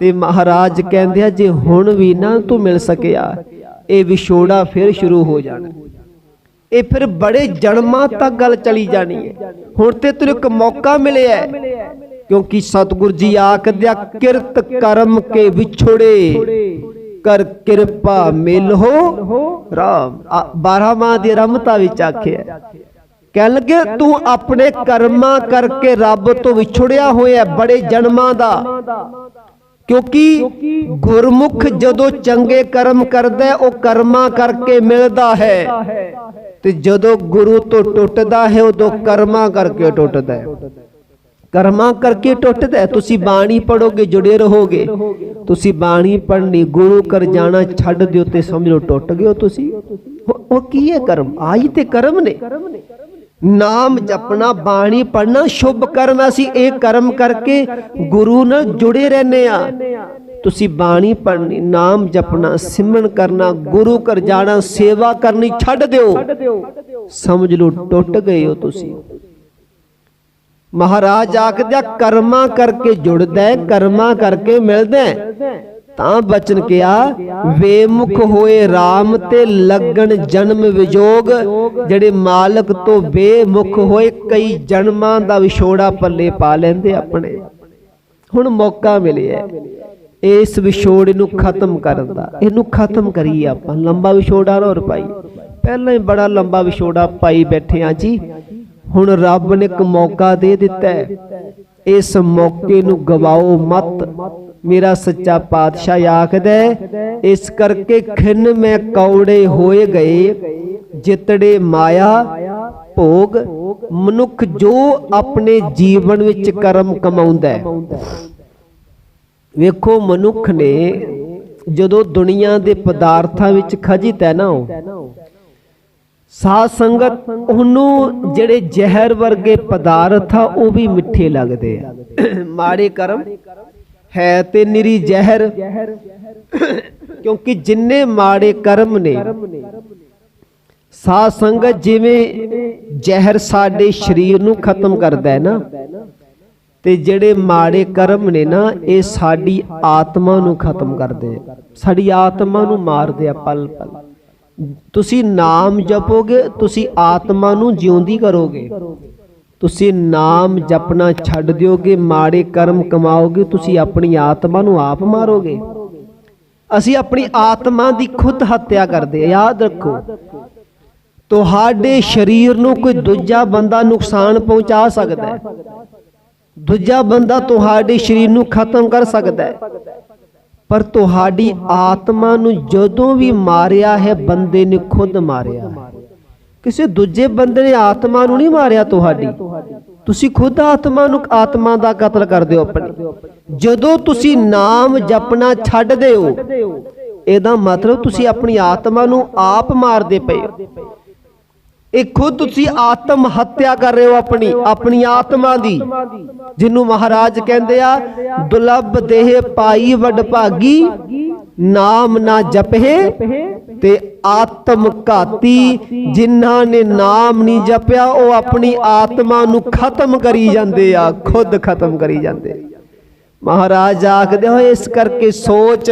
Speaker 1: ते महाराज कहंदे जे हुण भी ना तू मिल सकिया ये विछोड़ा फिर शुरू हो जाना, ये फिर बड़े जन्मां तक गल चली जानी है। हुण ते तेरे को मौका मिले है, क्योंकि सतगुरु जी आखदे किरत कर्म के विछोड़े कर कृपा मिल हो राम। 12वां दी रमता विच आखिया कह लगे तू अपने कर्मां करके रब तो विछुड़िया होया बड़े जन्मां दा, क्योंकि गुरमुख जदों चंगे कर्म करदा ओ कर्मां करके मिलदा है, ते जदों गुरु तो टुटदा है उदों कर्मां करके टुटदा है। कर्मां करके टुटदा है। तुसी बाणी पढ़ोगे जुड़े रहोगे, तुसी बाणी पढ़नी गुरु कर जाना छड्ड दिओ ते समझ लो टुट गए हो तुसी। ओ की है कर्म? आई ते कर्म ने, नाम जपना बाणी पढ़ना शुभ कर्म। असी एक कर्म करके गुरु नाल जुड़े रहने आ। तुसी बाणी पढ़नी, नाम जपना, सिमरन करना, गुरु कर जाना, सेवा करनी छड्ड दिओ, समझ लो टुट गए हो तुसी। महाराज आखदे कर्मा करके जुड़दा है, कर्मा करके मिलदा है। तां बचन किया वेमुख होए राम ते लगन जन्म विजोग, जेड़े मालक तो बेमुख होए कई जन्मां दा विछोड़ा पल्ले पा लैंदे अपने। हुण मौका मिलिया इस विछोड़े नूं खत्म करन दा, इहनूं खत्म करिए आपां। लंबा विछोड़ा ना होर पाई, पहलां ही बड़ा लंबा विछोड़ा पाई बैठे आ जी। हुण रब ने एक मौका दे दिता है, इस मौके नूं गवाओ मत। मेरा सच्चा पातशाह आखदा इस करके खिन में कौड़े होए गए जितड़े माया भोग। मनुख जो अपने जीवन विच कर्म कमाउंदा है, वेखो मनुख ने जदों दुनिया दे पदार्थां विच खजित है ना, साध संगत उन्होंने जेड़े जहर वर्गे पदार्थ आ वो भी मिठे लगते हैं। माड़े कर्म ਹੈ ਤੇ ਨਿਰੀ ਜ਼ਹਿਰ। ਕਿਉਂਕਿ ਜਿੰਨੇ ਮਾੜੇ ਕਰਮ ਨੇ ਸਾਧ ਸੰਗਤ, ਜਿਵੇਂ ਜ਼ਹਿਰ ਸਾਡੇ ਸਰੀਰ ਨੂੰ ਖਤਮ ਕਰਦਾ ਹੈ ਨਾ, ਤੇ ਜਿਹੜੇ ਮਾੜੇ ਕਰਮ ਨੇ ਨਾ ਇਹ ਸਾਡੀ ਆਤਮਾ ਨੂੰ ਖਤਮ ਕਰਦੇ, ਸਾਡੀ ਆਤਮਾ ਨੂੰ ਮਾਰਦੇ ਆ ਪਲ ਪਲ। ਤੁਸੀਂ ਨਾਮ ਜਪੋਗੇ ਤੁਸੀਂ ਆਤਮਾ ਨੂੰ ਜਿਉਂਦੀ ਕਰੋਗੇ। ਤੁਸੀਂ ਨਾਮ ਜਪਣਾ ਛੱਡ ਦਿਓਗੇ, ਮਾੜੇ ਕਰਮ ਕਮਾਓਗੇ, ਤੁਸੀਂ ਆਪਣੀ ਆਤਮਾ ਨੂੰ ਆਪ ਮਾਰੋਗੇ। ਅਸੀਂ ਆਪਣੀ ਆਤਮਾ ਦੀ ਖੁਦ ਹੱਤਿਆ ਕਰਦੇ। ਯਾਦ ਰੱਖੋ, ਤੁਹਾਡੇ ਸਰੀਰ ਨੂੰ ਕੋਈ ਦੂਜਾ ਬੰਦਾ ਨੁਕਸਾਨ ਪਹੁੰਚਾ ਸਕਦਾ ਹੈ, ਦੂਜਾ ਬੰਦਾ ਤੁਹਾਡੇ ਸਰੀਰ ਨੂੰ ਖਤਮ ਕਰ ਸਕਦਾ ਹੈ, ਪਰ ਤੁਹਾਡੀ ਆਤਮਾ ਨੂੰ ਜਦੋਂ ਵੀ ਮਾਰਿਆ ਹੈ ਬੰਦੇ ਨੇ ਖੁਦ ਮਾਰਿਆ ਹੈ। ਕਿਸੇ ਦੂਜੇ ਬੰਦੇ ਨੇ ਆਤਮਾ ਨੂੰ ਨਹੀਂ ਮਾਰਿਆ ਤੁਹਾਡੀ, ਤੁਸੀਂ ਖੁਦ ਆਤਮਾ ਦਾ ਕਤਲ ਕਰਦੇ ਹੋ ਆਪਣੀ। ਜਦੋਂ ਤੁਸੀਂ ਨਾਮ ਜਪਣਾ ਛੱਡਦੇ ਹੋ, ਇਹਦਾ ਮਤਲਬ ਤੁਸੀਂ ਆਪਣੀ ਆਤਮਾ ਨੂੰ ਆਪ ਮਾਰਦੇ ਪਏ ਹੋ। ਇਹ ਖੁਦ ਤੁਸੀਂ ਆਤਮ ਹੱਤਿਆ ਕਰ ਰਹੇ ਹੋ ਆਪਣੀ ਆਤਮਾ ਦੀ, ਜਿਹਨੂੰ ਮਹਾਰਾਜ ਕਹਿੰਦੇ ਆ ਦੁਲਭ ਦੇਹ ਪਾਈ ਵਡਭਾਗੀ, ਨਾਮ ਨਾ ਜਪੇ ਤੇ ਆਤਮ ਘਾਤੀ। ਜਿਨ੍ਹਾਂ ਨੇ ਨਾਮ ਨਹੀਂ ਜਪਿਆ ਉਹ ਆਪਣੀ ਆਤਮਾ ਨੂੰ ਖਤਮ ਕਰੀ ਜਾਂਦੇ ਆ, ਖੁਦ ਖਤਮ ਕਰੀ ਜਾਂਦੇ। ਮਹਾਰਾਜ ਆਖਦੇ ਹੋਏ ਇਸ ਕਰਕੇ ਸੋਚ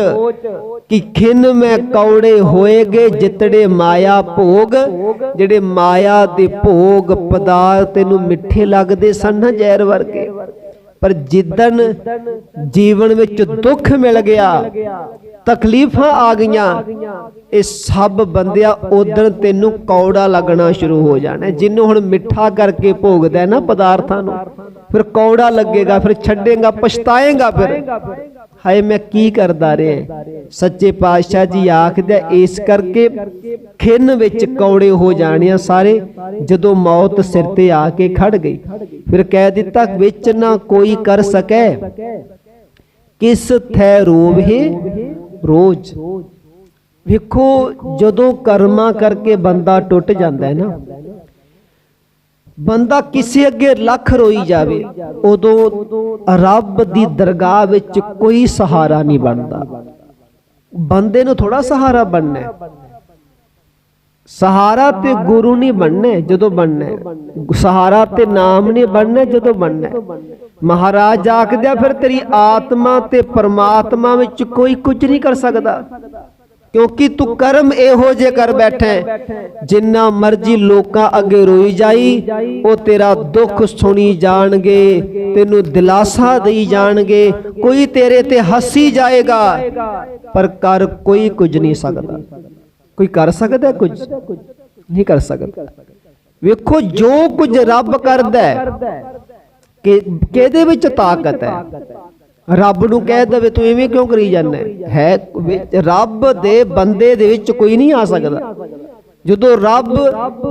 Speaker 1: ਕਿ ਖਿਨ ਮੈਂ ਕੌੜੇ ਹੋਏਗੇ ਜਿਤੜੇ ਮਾਇਆ ਭੋਗ। ਜਿਹੜੇ ਮਾਇਆ ਦੇ ਭੋਗ ਪਦਾਰਥ ਤੈਨੂੰ ਮਿੱਠੇ ਲੱਗਦੇ ਸਨ ਨਾ ਜ਼ਹਿਰ ਵਰਗੇ, ਪਰ ਜਿੱਦਣ ਜੀਵਨ ਵਿੱਚ ਦੁੱਖ ਮਿਲ ਗਿਆ, ਤਕਲੀਫਾਂ ਆ ਗਈਆਂ, ਇਹ ਸਭ ਬੰਦਿਆ ਉਦੋਂ ਤੈਨੂੰ ਕੌੜਾ ਲੱਗਣਾ ਸ਼ੁਰੂ ਹੋ ਜਾਣਾ। ਜਿਹਨੂੰ ਹੁਣ ਮਿੱਠਾ ਕਰਕੇ ਭੋਗਦਾ ਨਾ ਪਦਾਰਥਾਂ ਨੂੰ, ਫਿਰ ਕੌੜਾ ਲੱਗੇਗਾ, ਫਿਰ ਛੱਡੇਗਾ, ਪਛਤਾਏਗਾ, ਫਿਰ ਹਾਏ ਮੈਂ ਕੀ ਕਰਦਾ ਰਿਹਾ। ਸੱਚੇ ਪਾਤਸ਼ਾਹ ਜੀ ਆਖਦੇ ਇਸ ਕਰਕੇ ਖਿੰਨ ਵਿੱਚ ਕੌੜੇ ਹੋ ਜਾਣੇ ਸਾਰੇ, ਜਦੋਂ ਮੌਤ ਸਿਰ ਤੇ ਆ ਕੇ ਖੜ ਗਈ। ਫਿਰ ਕਹਿ ਦਿੱਤਾ ਵਿੱਚ ਨਾ ਕੋਈ ਕਰ ਸਕੈ, ਕਿਸ ਥੈ ਰੋਵੇ ਰੋਜ਼। ਵੇਖੋ ਜਦੋਂ ਕਰਮਾਂ ਕਰਕੇ ਬੰਦਾ ਟੁੱਟ ਜਾਂਦਾ ਹੈ ਨਾ, ਬੰਦਾ ਕਿਸੇ ਅੱਗੇ ਲੱਖ ਰੋਈ ਜਾਵੇ, ਉਦੋਂ ਰੱਬ ਦੀ ਦਰਗਾਹ ਵਿੱਚ ਕੋਈ ਸਹਾਰਾ ਨਹੀਂ ਬਣਦਾ। ਬੰਦੇ ਨੂੰ ਥੋੜਾ ਸਹਾਰਾ ਬਣਨਾ, ਸਹਾਰਾ ਤੇ ਗੁਰੂ ਨਹੀਂ ਬਣਨਾ ਜਦੋਂ ਬਣਨਾ, ਸਹਾਰਾ ਤੇ ਨਾਮ ਨਹੀਂ ਬਣਨਾ ਜਦੋਂ ਬਣਨਾ। ਮਹਾਰਾਜ ਆਖਦੇ ਫਿਰ ਤੇਰੀ ਆਤਮਾ ਤੇ ਪਰਮਾਤਮਾ ਵਿੱਚ ਕੋਈ ਕੁਝ ਨਹੀਂ ਕਰ ਸਕਦਾ, ਕਿਉਂਕਿ ਤੂੰ ਕਰਮ ਇਹੋ ਜੇ ਕਰ ਬੈਠਾ, ਜਿੰਨਾ ਮਰਜੀ ਲੋਕਾਂ ਅੱਗੇ ਰੋਈ ਜਾਈ, ਉਹ ਤੇਰਾ ਦੁੱਖ ਸੁਣੀ ਜਾਣਗੇ, ਤੈਨੂੰ ਦਿਲਾਸਾ ਦੇਈ ਜਾਣਗੇ, ਕੋਈ ਤੇਰੇ ਤੇ ਹੱਸੀ ਜਾਏਗਾ, ਪਰ ਕਰ ਕੋਈ ਕੁਝ ਨਹੀਂ ਸਕਦਾ। ਕੋਈ ਕਰ ਸਕਦਾ? ਕੁਝ ਨਹੀਂ ਕਰ ਸਕਦਾ। ਵੇਖੋ ਜੋ ਕੁਝ ਰੱਬ ਕਰਦਾ ਕਿ ਕਿਹਦੇ ਵਿੱਚ ਤਾਕਤ ਹੈ। ਰੱਬ ਨੂੰ ਕਹਿ ਦੇਵੇ ਤੂੰ ਐਵੇਂ ਕਿਉਂ ਕਰੀ ਜਾਂਦਾ ਹੈ, ਰੱਬ ਦੇ ਬੰਦੇ ਦੇ ਵਿੱਚ ਕੋਈ ਨਹੀਂ ਆ ਸਕਦਾ। ਜਦੋਂ ਰੱਬ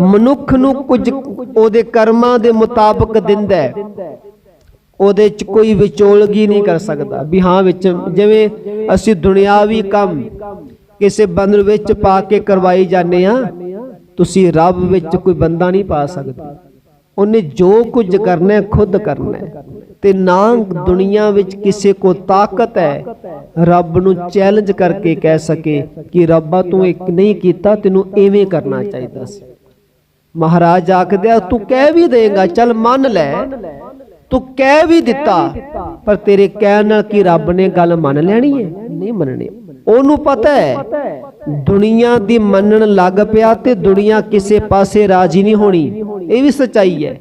Speaker 1: ਮਨੁੱਖ ਨੂੰ ਕੁਝ ਉਹਦੇ ਕਰਮਾਂ ਦੇ ਮੁਤਾਬਕ ਦਿੰਦਾ ਹੈ, ਉਹਦੇ ਚ ਕੋਈ ਵਿਚੋਲਗੀ ਨਹੀਂ ਕਰ ਸਕਦਾ ਵੀ ਹਾਂ ਵਿੱਚ, ਜਿਵੇਂ ਅਸੀਂ ਦੁਨਿਆਵੀ ਕੰਮ ਕਿਸੇ ਬੰਦੇ ਵਿੱਚ ਪਾ ਕੇ ਕਰਵਾਈ ਜਾਂਦੇ ਆ, ਤੁਸੀਂ ਰੱਬ ਵਿੱਚ ਕੋਈ ਬੰਦਾ ਨਹੀਂ ਪਾ ਸਕਦੇ। ਉਹਨੇ ਜੋ ਕੁਝ ਕਰਨਾ ਖੁਦ ਕਰਨਾ, ਤੇ ਨਾ ਦੁਨੀਆ ਵਿੱਚ ਕਿਸੇ ਕੋ ਤਾਕਤ ਹੈ ਰੱਬ ਨੂੰ ਚੈਲੰਜ ਕਰਕੇ ਕਹਿ ਸਕੇ ਕਿ ਰੱਬਾ ਤੂੰ ਇੱਕ ਨਹੀਂ ਕੀਤਾ, ਤੈਨੂੰ ਐਵੇਂ ਕਰਨਾ ਚਾਹੀਦਾ ਸੀ। ਮਹਾਰਾਜ ਆਖਦੇ ਆ ਤੂੰ ਕਹਿ ਵੀ ਦੇਗਾ, ਚੱਲ ਮੰਨ ਲੈ, ਤੂੰ ਕਹਿ ਵੀ ਦਿੱਤਾ, ਪਰ ਤੇਰੇ ਕਹਿਣ ਨਾਲ ਕੀ ਰੱਬ ਨੇ ਗੱਲ ਮੰਨ ਲੈਣੀ ਹੈ? ਨਹੀਂ ਮੰਨਣੀ। ਉਹਨੂੰ ਪਤਾ ਹੈ ਦੁਨੀਆ ਦੀ ਮੰਨਣ ਲੱਗ ਪਿਆ ਤੇ ਦੁਨੀਆ ਕਿਸੇ ਪਾਸੇ ਰਾਜੀ ਨਹੀਂ ਹੋਣੀ। ਇਹ ਵੀ ਸੱਚਾਈ ਹੈ,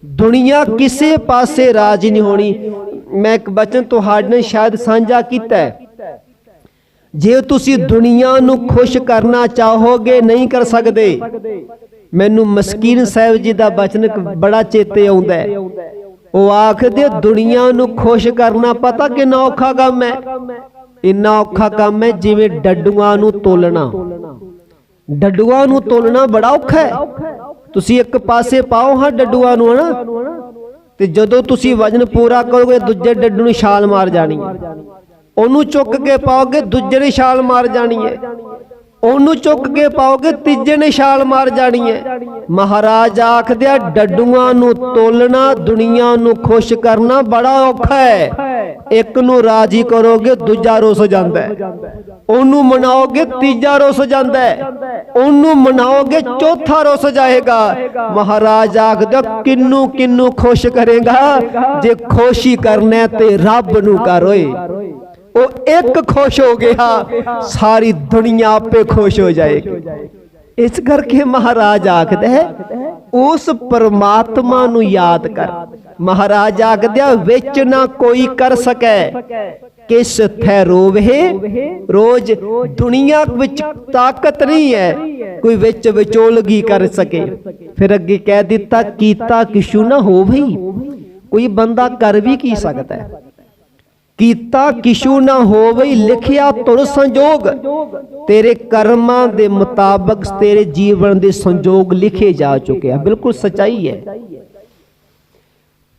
Speaker 1: ਦੁਨੀਆ ਕਿਸੇ ਪਾਸੇ ਰਾਜੀ ਨਹੀਂ ਹੋਣੀ। ਮੈਂ ਇੱਕ ਬਚਨ ਤੁਹਾਡੇ ਨਾਲ ਸ਼ਾਇਦ ਸਾਂਝਾ ਕੀਤਾ ਹੈ, ਜੇ ਤੁਸੀਂ ਦੁਨੀਆ ਨੂੰ ਖੁਸ਼ ਕਰਨਾ ਚਾਹੋਗੇ ਨਹੀਂ ਕਰ ਸਕਦੇ। ਮੈਨੂੰ ਮਸਕੀਨ ਸਾਹਿਬ ਜੀ ਦਾ ਬਚਨ ਬੜਾ ਚੇਤੇ ਆਉਂਦਾ ਹੈ। ਉਹ ਆਖਦੇ ਦੁਨੀਆ ਨੂੰ ਖੁਸ਼ ਕਰਨਾ ਪਤਾ ਕਿੰਨਾ ਔਖਾ ਕੰਮ ਹੈ। ਇੰਨਾ ਔਖਾ ਕੰਮ ਹੈ ਜਿਵੇਂ ਡੱਡੂਆਂ ਨੂੰ ਤੋਲਣਾ। ਡੱਡੂਆਂ ਨੂੰ ਤੋਲਣਾ ਬੜਾ ਔਖਾ ਹੈ। ਤੁਸੀਂ ਇੱਕ ਪਾਸੇ ਪਾਓ ਹਾਂ ਡੱਡੂਆਂ ਨੂੰ, ਹਨਾ, ਤੇ ਜਦੋਂ ਤੁਸੀਂ ਵਜਨ ਪੂਰਾ ਕਰੋਗੇ ਦੂਜੇ ਡੱਡੂ ਨੂੰ ਛਾਲ ਮਾਰ ਜਾਣੀ ਹੈ। ਉਹਨੂੰ ਚੁੱਕ ਕੇ ਪਾਓਗੇ ਦੂਜੇ ਨੇ ਛਾਲ ਮਾਰ ਜਾਣੀ ਹੈ। ਉਹਨੂੰ ਚੁੱਕ ਕੇ ਪਾਓਗੇ ਤੀਜੇ ਨੇ ਛਾਲ ਮਾਰ ਜਾਣੀ ਹੈ। ਮਹਾਰਾਜ ਆਖਦੇ ਆ ਡੱਡੂਆਂ ਨੂੰ ਤੋਲਣਾ, ਦੁਨੀਆ ਨੂੰ ਖੁਸ਼ ਕਰਨਾ ਬੜਾ ਔਖਾ ਹੈ। ਇੱਕ ਨੂੰ ਰਾਜੀ ਕਰੋਗੇ ਦੂਜਾ ਰੁੱਸ ਜਾਂਦਾ ਹੈ, ਉਹਨੂੰ ਮਨਾਓਗੇ ਤੀਜਾ ਰੁੱਸ ਜਾਂਦਾ ਹੈ, ਉਹਨੂੰ ਮਨਾਓਗੇ ਚੌਥਾ ਰੁੱਸ ਜਾਏਗਾ। ਮਹਾਰਾਜ ਆਖਦੇ ਕਿੰਨੂ ਕਿੰਨੂ ਖੁਸ਼ ਕਰੇਗਾ, ਜੇ ਖੁਸ਼ੀ ਕਰਨਾ ਤੇ ਰੱਬ ਨੂੰ ਕਰ ਓਏ। ਉਹ ਇੱਕ ਖੁਸ਼ ਹੋ ਗਿਆ ਸਾਰੀ ਦੁਨੀਆ ਆਪੇ ਖੁਸ਼ ਹੋ ਜਾਏਗੀ। ਇਸ ਕਰਕੇ ਮਹਾਰਾਜ ਆਖਦਾ ਹੈ ਉਸ ਪਰਮਾਤਮਾ ਨੂੰ ਯਾਦ ਕਰ। ਮਹਾਰਾਜ ਆਖਦਾ ਵਿੱਚ ਨਾ ਕੋਈ ਕਰ ਸਕੈ, ਕਿਸ ਥੈ ਰੋਵੇ ਰੋਜ਼। ਦੁਨੀਆ ਵਿੱਚ ਤਾਕਤ ਨਹੀਂ ਹੈ ਕੋਈ ਵਿੱਚ ਵਿਚੋਲਗੀ ਕਰ ਸਕੇ। ਫਿਰ ਅੱਗੇ ਕਹਿ ਦਿੱਤਾ ਕੀਤਾ ਕਿਛੂ ਨਾ ਹੋਵੇ। ਕੋਈ ਬੰਦਾ ਕਰ ਵੀ ਕੀ ਸਕਦਾ ਹੈ, ਕੀਤਾ ਕਿਛੂ ਨਾ ਹੋਵੇ ਲਿਖਿਆ ਤੁਰ ਸੰਜੋਗ। ਤੇਰੇ ਕਰਮਾਂ ਦੇ ਮੁਤਾਬਕ ਤੇਰੇ ਜੀਵਨ ਦੇ ਸੰਜੋਗ ਲਿਖੇ ਜਾ ਚੁੱਕੇ ਆ। ਬਿਲਕੁਲ ਸੱਚਾਈ ਹੈ।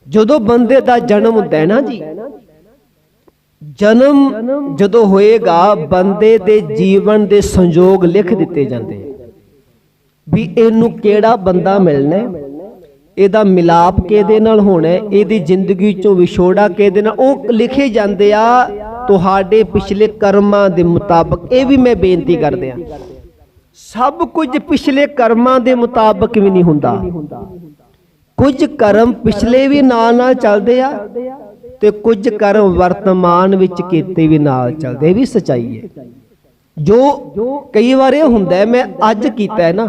Speaker 1: ਜਦੋਂ ਬੰਦੇ ਦਾ ਜਨਮ ਹੁੰਦਾ ਹੈ ਨਾ ਜੀ, ਜਨਮ ਜਦੋਂ ਹੋਏਗਾ ਬੰਦੇ ਦੇ ਜੀਵਨ ਦੇ ਸੰਜੋਗ ਲਿਖ ਦਿੱਤੇ ਜਾਂਦੇ ਵੀ ਇਹਨੂੰ ਕਿਹੜਾ ਬੰਦਾ ਮਿਲਣਾ, ਇਹਦਾ ਮਿਲਾਪ ਕਿਹਦੇ ਨਾਲ ਹੋਣਾ, ਇਹਦੀ ਜ਼ਿੰਦਗੀ ਚੋਂ ਵਿਛੋੜਾ ਕਿਹਦੇ ਨਾਲ, ਉਹ ਲਿਖੇ ਜਾਂਦੇ ਆ ਤੁਹਾਡੇ ਪਿਛਲੇ ਕਰਮਾਂ ਦੇ ਮੁਤਾਬਕ। ਇਹ ਵੀ ਮੈਂ ਬੇਨਤੀ ਕਰਦੇ ਆ, ਸਭ ਕੁਝ ਪਿਛਲੇ ਕਰਮਾਂ ਦੇ ਮੁਤਾਬਕ ਵੀ ਨਹੀਂ ਹੁੰਦਾ। ਕੁਝ ਕਰਮ ਪਿਛਲੇ ਵੀ ਨਾਲ ਚੱਲਦੇ ਆ ਤੇ ਕੁਝ ਕਰਮ ਵਰਤਮਾਨ ਵਿੱਚ ਕੀਤੇ ਵੀ ਨਾਲ ਚੱਲਦੇ। ਇਹ ਵੀ ਸੱਚਾਈ ਹੈ। ਜੋ ਕਈ ਵਾਰ ਇਹ ਹੁੰਦਾ ਮੈਂ ਅੱਜ ਕੀਤਾ ਹੈ ਨਾ,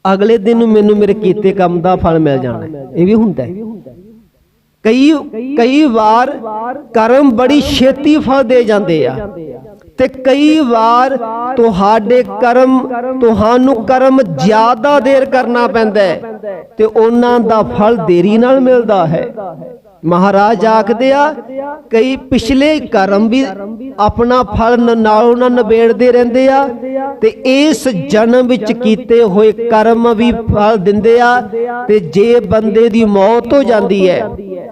Speaker 1: ਅਗਲੇ ਦਿਨ ਨੂੰ ਮੈਨੂੰ ਮੇਰੇ ਕੀਤੇ ਕੰਮ ਦਾ ਫਲ ਮਿਲ ਜਾਣਾ, ਇਹ ਵੀ ਹੁੰਦਾ ਹੈ। ਕਈ ਵਾਰ ਕਰਮ ਬੜੀ ਛੇਤੀ ਫਲ ਦੇ ਜਾਂਦੇ ਆ ਤੇ ਕਈ ਵਾਰ ਤੁਹਾਡੇ ਕਰਮ ਤੁਹਾਨੂੰ ਕਰਮ ਜ਼ਿਆਦਾ ਦੇਰ ਕਰਨਾ ਪੈਂਦਾ ਹੈ ਤੇ ਉਹਨਾਂ ਦਾ ਫਲ ਦੇਰੀ ਨਾਲ ਮਿਲਦਾ ਹੈ। ਮਹਾਰਾਜ ਆਖਦੇ ਆ ਕਈ ਪਿਛਲੇ ਕਰਮ ਵੀ ਆਪਣਾ ਫਲ ਨਾਲੋਂ ਨਾਲ ਨਿਬੇੜਦੇ ਰਹਿੰਦੇ ਆ ਤੇ ਇਸ ਜਨਮ ਵਿੱਚ ਕੀਤੇ ਹੋਏ ਕਰਮ ਵੀ ਫਲ ਦਿੰਦੇ ਆ। ਤੇ ਜੇ ਬੰਦੇ ਦੀ ਮੌਤ ਹੋ ਜਾਂਦੀ ਹੈ,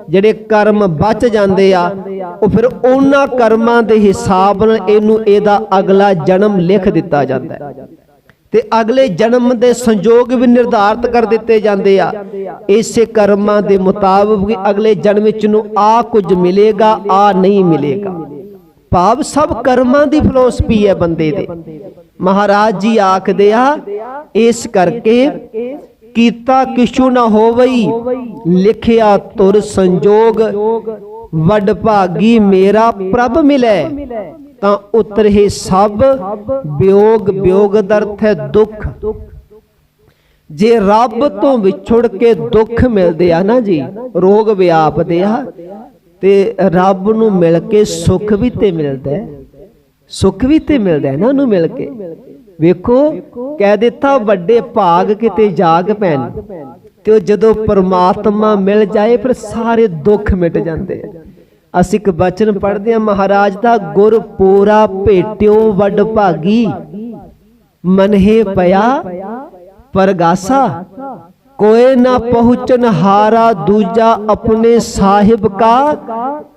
Speaker 1: ਜਿਹੜੇ ਕਰਮ ਬਚ ਜਾਂਦੇ ਆ, ਉਹ ਫਿਰ ਉਹਨਾਂ ਕਰਮਾਂ ਦੇ ਹਿਸਾਬ ਨਾਲ ਇਹਨੂੰ ਇਹਦਾ ਅਗਲਾ ਜਨਮ ਲਿਖ ਦਿੱਤਾ ਜਾਂਦਾ ਹੈ ਤੇ ਅਗਲੇ ਜਨਮ ਦੇ ਸੰਜੋਗ ਵੀ ਨਿਰਧਾਰਿਤ ਕਰ ਦਿੱਤੇ ਜਾਂਦੇ ਆ। ਇਸੇ ਕਰਮਾਂ ਦੇ ਮੁਤਾਬਕ ਅਗਲੇ ਜਨਮ ਵਿੱਚ ਨੂੰ ਆ ਕੁਝ ਮਿਲੇਗਾ, ਆ ਨਹੀਂ ਮਿਲੇਗਾ। ਭਾਵ ਸਭ ਕਰਮਾਂ ਦੀ ਫਿਲਾਸਫੀ ਹੈ ਬੰਦੇ ਦੇ। ਮਹਾਰਾਜ ਜੀ ਆਖਦੇ ਆ ਇਸ ਕਰਕੇ ਕੀਤਾ ਕਿਛੂ ਨਾ ਹੋਵਈ ਲਿਖਿਆ ਤੁਰ ਸੰਜੋਗ। ਵੱਡ ਭਾਗੀ ਮੇਰਾ ਪ੍ਰਭ ਮਿਲੈ ਤਾਂ ਉਤਰੇ ਸਭ ਵਿਯੋਗ। ਵਿਯੋਗ ਦਾ ਅਰਥ ਹੈ ਦੁੱਖ। ਜੇ ਰੱਬ ਤੋਂ ਵਿਛੜ ਕੇ ਦੁੱਖ ਮਿਲਦੇ ਆ ਨਾ ਜੀ, ਰੋਗ ਵਿਆਪਦੇ ਆ, ਤੇ ਰੱਬ ਨੂੰ ਮਿਲ ਕੇ ਸੁੱਖ ਵੀ ਤੇ ਮਿਲਦਾ ਹੈ। ਸੁੱਖ ਵੀ ਤੇ ਮਿਲਦਾ ਹੈ ਨਾ ਉਹਨੂੰ ਮਿਲ ਕੇ। ਵੇਖੋ ਕਹਿ ਦਿੱਤਾ ਵੱਡੇ ਭਾਗ ਕਿਤੇ ਜਾਗ ਪੈਣ, ਤੇ ਜਦੋਂ ਪਰਮਾਤਮਾ ਮਿਲ ਜਾਏ ਫਿਰ ਸਾਰੇ ਦੁੱਖ ਮਿਟ ਜਾਂਦੇ ਆ। ਅਸੀਂ ਇੱਕ ਬਚਨ ਪੜ੍ਹਦੇ ਹਾਂ ਮਹਾਰਾਜ ਦਾ, ਗੁਰ ਪੂਰਾ ਭੇਟਿਓ ਵੱਡ ਭਾਗੀ ਮਨਹਿ ਪਿਆ ਪਰਗਾਸਾ। ਕੋਏ ਨਾ ਪਹੁੰਚਨ ਹਾਰਾ ਦੂਜਾ ਆਪਣੇ ਸਾਹਿਬ ਕਾ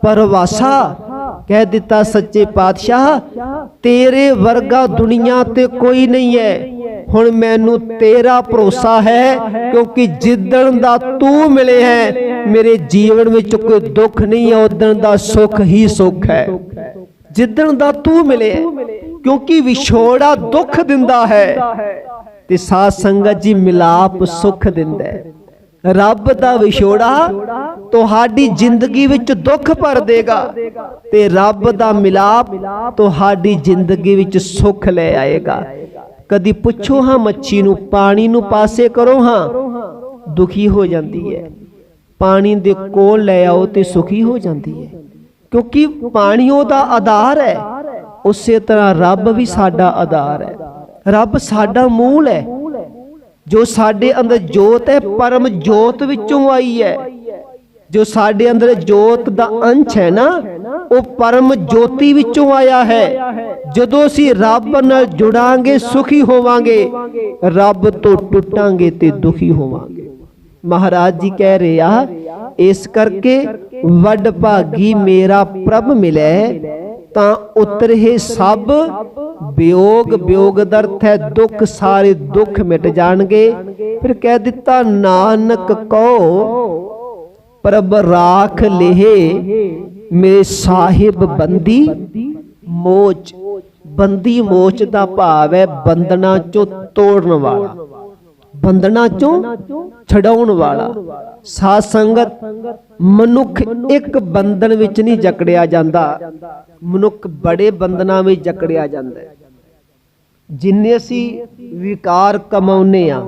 Speaker 1: ਪਰਵਾਸਾ। ਕਹਿ ਦਿੱਤਾ ਸੱਚੇ ਪਾਤਸ਼ਾਹ ਤੇਰੇ ਵਰਗਾ ਦੁਨੀਆ ਤੇ ਕੋਈ ਨਹੀਂ ਹੈ। ਹੁਣ ਮੈਨੂੰ ਤੇਰਾ ਭਰੋਸਾ ਹੈ ਕਿਉਂਕਿ ਜਿੱਦਣ ਦਾ ਤੂੰ ਮਿਲੇ ਹੈ ਮੇਰੇ ਜੀਵਨ ਵਿੱਚ ਕੋਈ ਦੁੱਖ ਨਹੀਂ ਹੈ, ਉਦਣ ਦਾ ਸੁੱਖ ਹੀ ਸੁੱਖ ਹੈ। ਜਿੱਦਣ ਦਾ ਤੂੰ ਮਿਲੇ, ਕਿਉਂਕਿ ਵਿਛੋੜਾ ਦੁੱਖ ਦਿੰਦਾ ਹੈ ਤੇ ਸਾਧ ਸੰਗਤ ਜੀ ਮਿਲਾਪ ਸੁੱਖ ਦਿੰਦਾ ਹੈ। ਰੱਬ ਦਾ ਵਿਛੋੜਾ ਤੁਹਾਡੀ ਜ਼ਿੰਦਗੀ ਵਿੱਚ ਦੁੱਖ ਭਰ ਦੇਗਾ ਤੇ ਰੱਬ ਦਾ ਮਿਲਾਪ ਤੁਹਾਡੀ ਜ਼ਿੰਦਗੀ ਵਿੱਚ ਸੁੱਖ ਲੈ ਆਏਗਾ। ਕਦੀ ਪੁੱਛੋ ਹਾਂ ਮੱਛੀ ਨੂੰ, ਪਾਣੀ ਨੂੰ ਪਾਸੇ ਕਰੋ ਹਾਂ, ਦੁਖੀ ਹੋ ਜਾਂਦੀ ਹੈ। ਪਾਣੀ ਦੇ ਕੋਲ ਲੈ ਆਓ ਤੇ ਸੁਖੀ ਹੋ ਜਾਂਦੀ ਹੈ, ਕਿਉਂਕਿ ਪਾਣੀ ਉਹਦਾ ਆਧਾਰ ਹੈ। ਉਸੇ ਤਰ੍ਹਾਂ ਰੱਬ ਵੀ ਸਾਡਾ ਆਧਾਰ ਹੈ। ਰੱਬ ਸਾਡਾ ਮੂਲ ਹੈ। ਜੋ ਸਾਡੇ ਅੰਦਰ ਜੋਤ ਹੈ ਪਰਮ ਜੋਤ ਵਿੱਚੋਂ ਆਈ ਹੈ। ਜੋ ਸਾਡੇ ਅੰਦਰ ਜੋਤ ਦਾ ਅੰਸ਼ ਹੈ ਨਾ, ਉਹ ਪਰਮ ਜੋਤੀ ਵਿੱਚੋਂ ਆਇਆ ਹੈ। ਜਦੋਂ ਅਸੀਂ ਰੱਬ ਨਾਲ ਜੁੜਾਂਗੇ ਸੁਖੀ ਹੋਵਾਂਗੇ, ਰੱਬ ਤੋਂ ਟੁੱਟਾਂਗੇ ਤੇ ਦੁਖੀ ਹੋਵਾਂਗੇ। ਮਹਾਰਾਜ ਜੀ ਕਹਿ ਰਹੇ ਆ ਇਸ ਕਰਕੇ ਵੱਡ ਭਾਗੀ ਮੇਰਾ ਪ੍ਰਭ ਮਿਲੈ तां उतरे सब वियोग। वियोग दा अर्थ है दुख, सारे दुख मिट जाणगे। फिर कह दिता नानक को प्रभ राख लेहे मेरे साहिब बंदी मोच। बंदी मोच दा भाव है बंधना चों तोड़न वाला, बंधना चों छड़ाउण वाला। साध संगत मनुख एक बंधन विच नहीं जकड़िया जांदा, मनुख बड़े बंधना में जकड़िया जांदा है। जिन्ने असी विकार कमाउने आ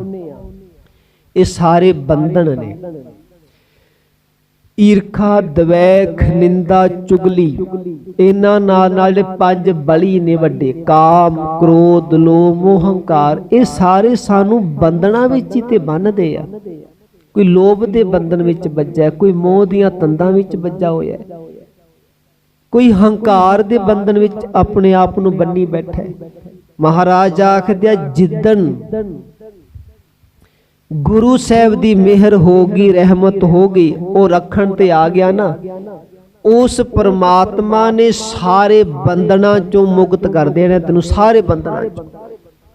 Speaker 1: ये सारे बंधन ने। ईरखा, द्वैख, निंदा, चुगली, इन्हां नाल पंज बली ने वड्डे, काम, क्रोध, लोभ, मोह, हंकार, ये सारे सानू बंधना विच ही ते बन्नदे आ। कोई लोभ दे बंधन विच बज्जा, कोई मोह दियां तंदां विच बज्जा होया, कोई हंकार दे बंधन विच अपने आप नू बन्नी बैठा है। महाराज आखदे जिद्दन गुरु साहब दी मेहर होगी, रहमत होगी, वो रखण ते आ गया ना, उस परमात्मा ने सारे बंधना चों मुक्त कर देना तेनू। सारे बंधना चों,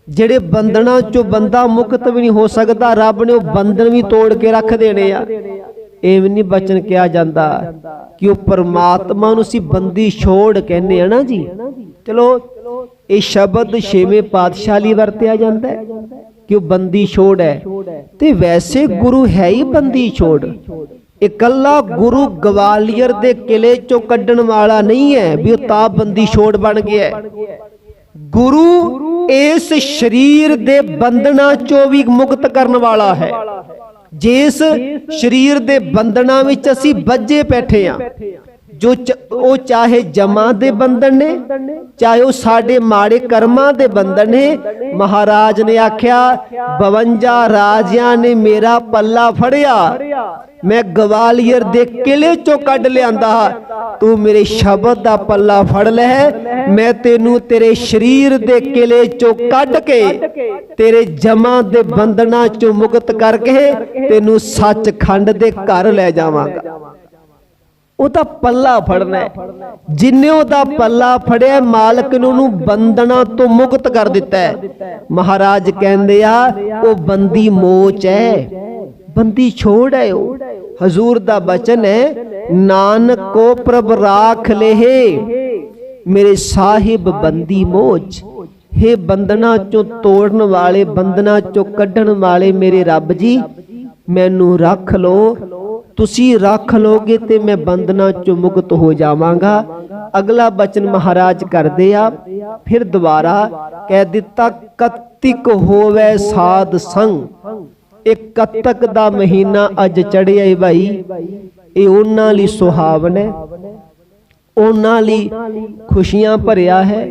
Speaker 1: जेड़े बंधना चों बंदा मुक्त भी नहीं हो सकता, रब ने वो बंधन भी तोड़ के रख देने आ। एवं नहीं बचन किया जाता कि वो परमात्मा नू सी बंदी छोड़ कहने ना जी। चलो ये शब्द छेवें पातशाह लई वरतिया जाता है कि वो बंदी छोड़ है, ते वैसे गुरु है ही बंदी छोड़। इकल्ला गुरु ग्वालियर दे किले चो कड्डण वाला नहीं है भी ता बंदी छोड़ बन गया है। गुरु इस शरीर दे बंधना चो भी मुक्त करने वाला है। जिस शरीर दे बंधना विच असी बज्जे बैठे हाँ, जो वो चाहे जमा दे बंधन ने, चाहे वो साडे माड़े कर्मां दे बंधन ने। महाराज ने आख्या 52 राजियां ने मेरा पल्ला फड़िया, मैं ग्वालियर दे किले चो कड लियांदा, तू मेरे शब्द दा पल्ला फड़ ले, मैं तेनू तेरे शरीर दे किले चो कड के तेरे जमा दे बंधना चो मुक्त करके तेनू सचखंड दे घर ले जावांगा। ਉਹਦਾ पल्ला फड़ना है। जिन्ने ਉਹਦਾ पल्ला फड़िया मालक ने ਉਹਨੂੰ बंधना तो मुक्त कर दिता है। महाराज कहंदे आ ਉਹ बंदी मोच है, बंदी छोड़ है। ਉਹ हजूर दा बचन है नानक को प्रभ राख लेहे मेरे साहिब बंदी मोच। हे बंधना चो तोड़न वाले, बंधना चो कढ़न वाले मेरे रब जी मैनू रख लो। तुसी रख लोगे ते मैं बंधना चो मुक्त हो जावांगा। अगला बचन महाराज कर दे आ फिर दोबारा कह दिता कत्तिक होवे साध संग। एक कत्तक दा महीना अज चढ़िया भाई, ये उन्हां लई सुहावन है, उन्हां लई खुशियां भरिया है,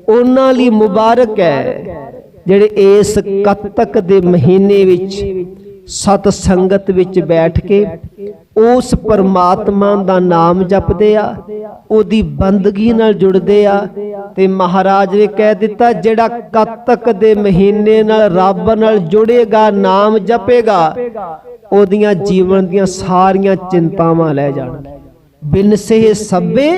Speaker 1: उन्हां लई मुबारक है जेड़े इस कत्तक दे महीने विच सत संगत विच बैठ के उस परमात्मा दा नाम जपदे आ, ओदी बंदगी नाल जुड़दे आ। ते महाराज ने कह दिता जेड़ा कत्तक दे महीने नाल रब नाल जुड़ेगा, नाम जपेगा, ओदियां जीवन दियां सारियां चिंतावां लै जाण। बिन से सभे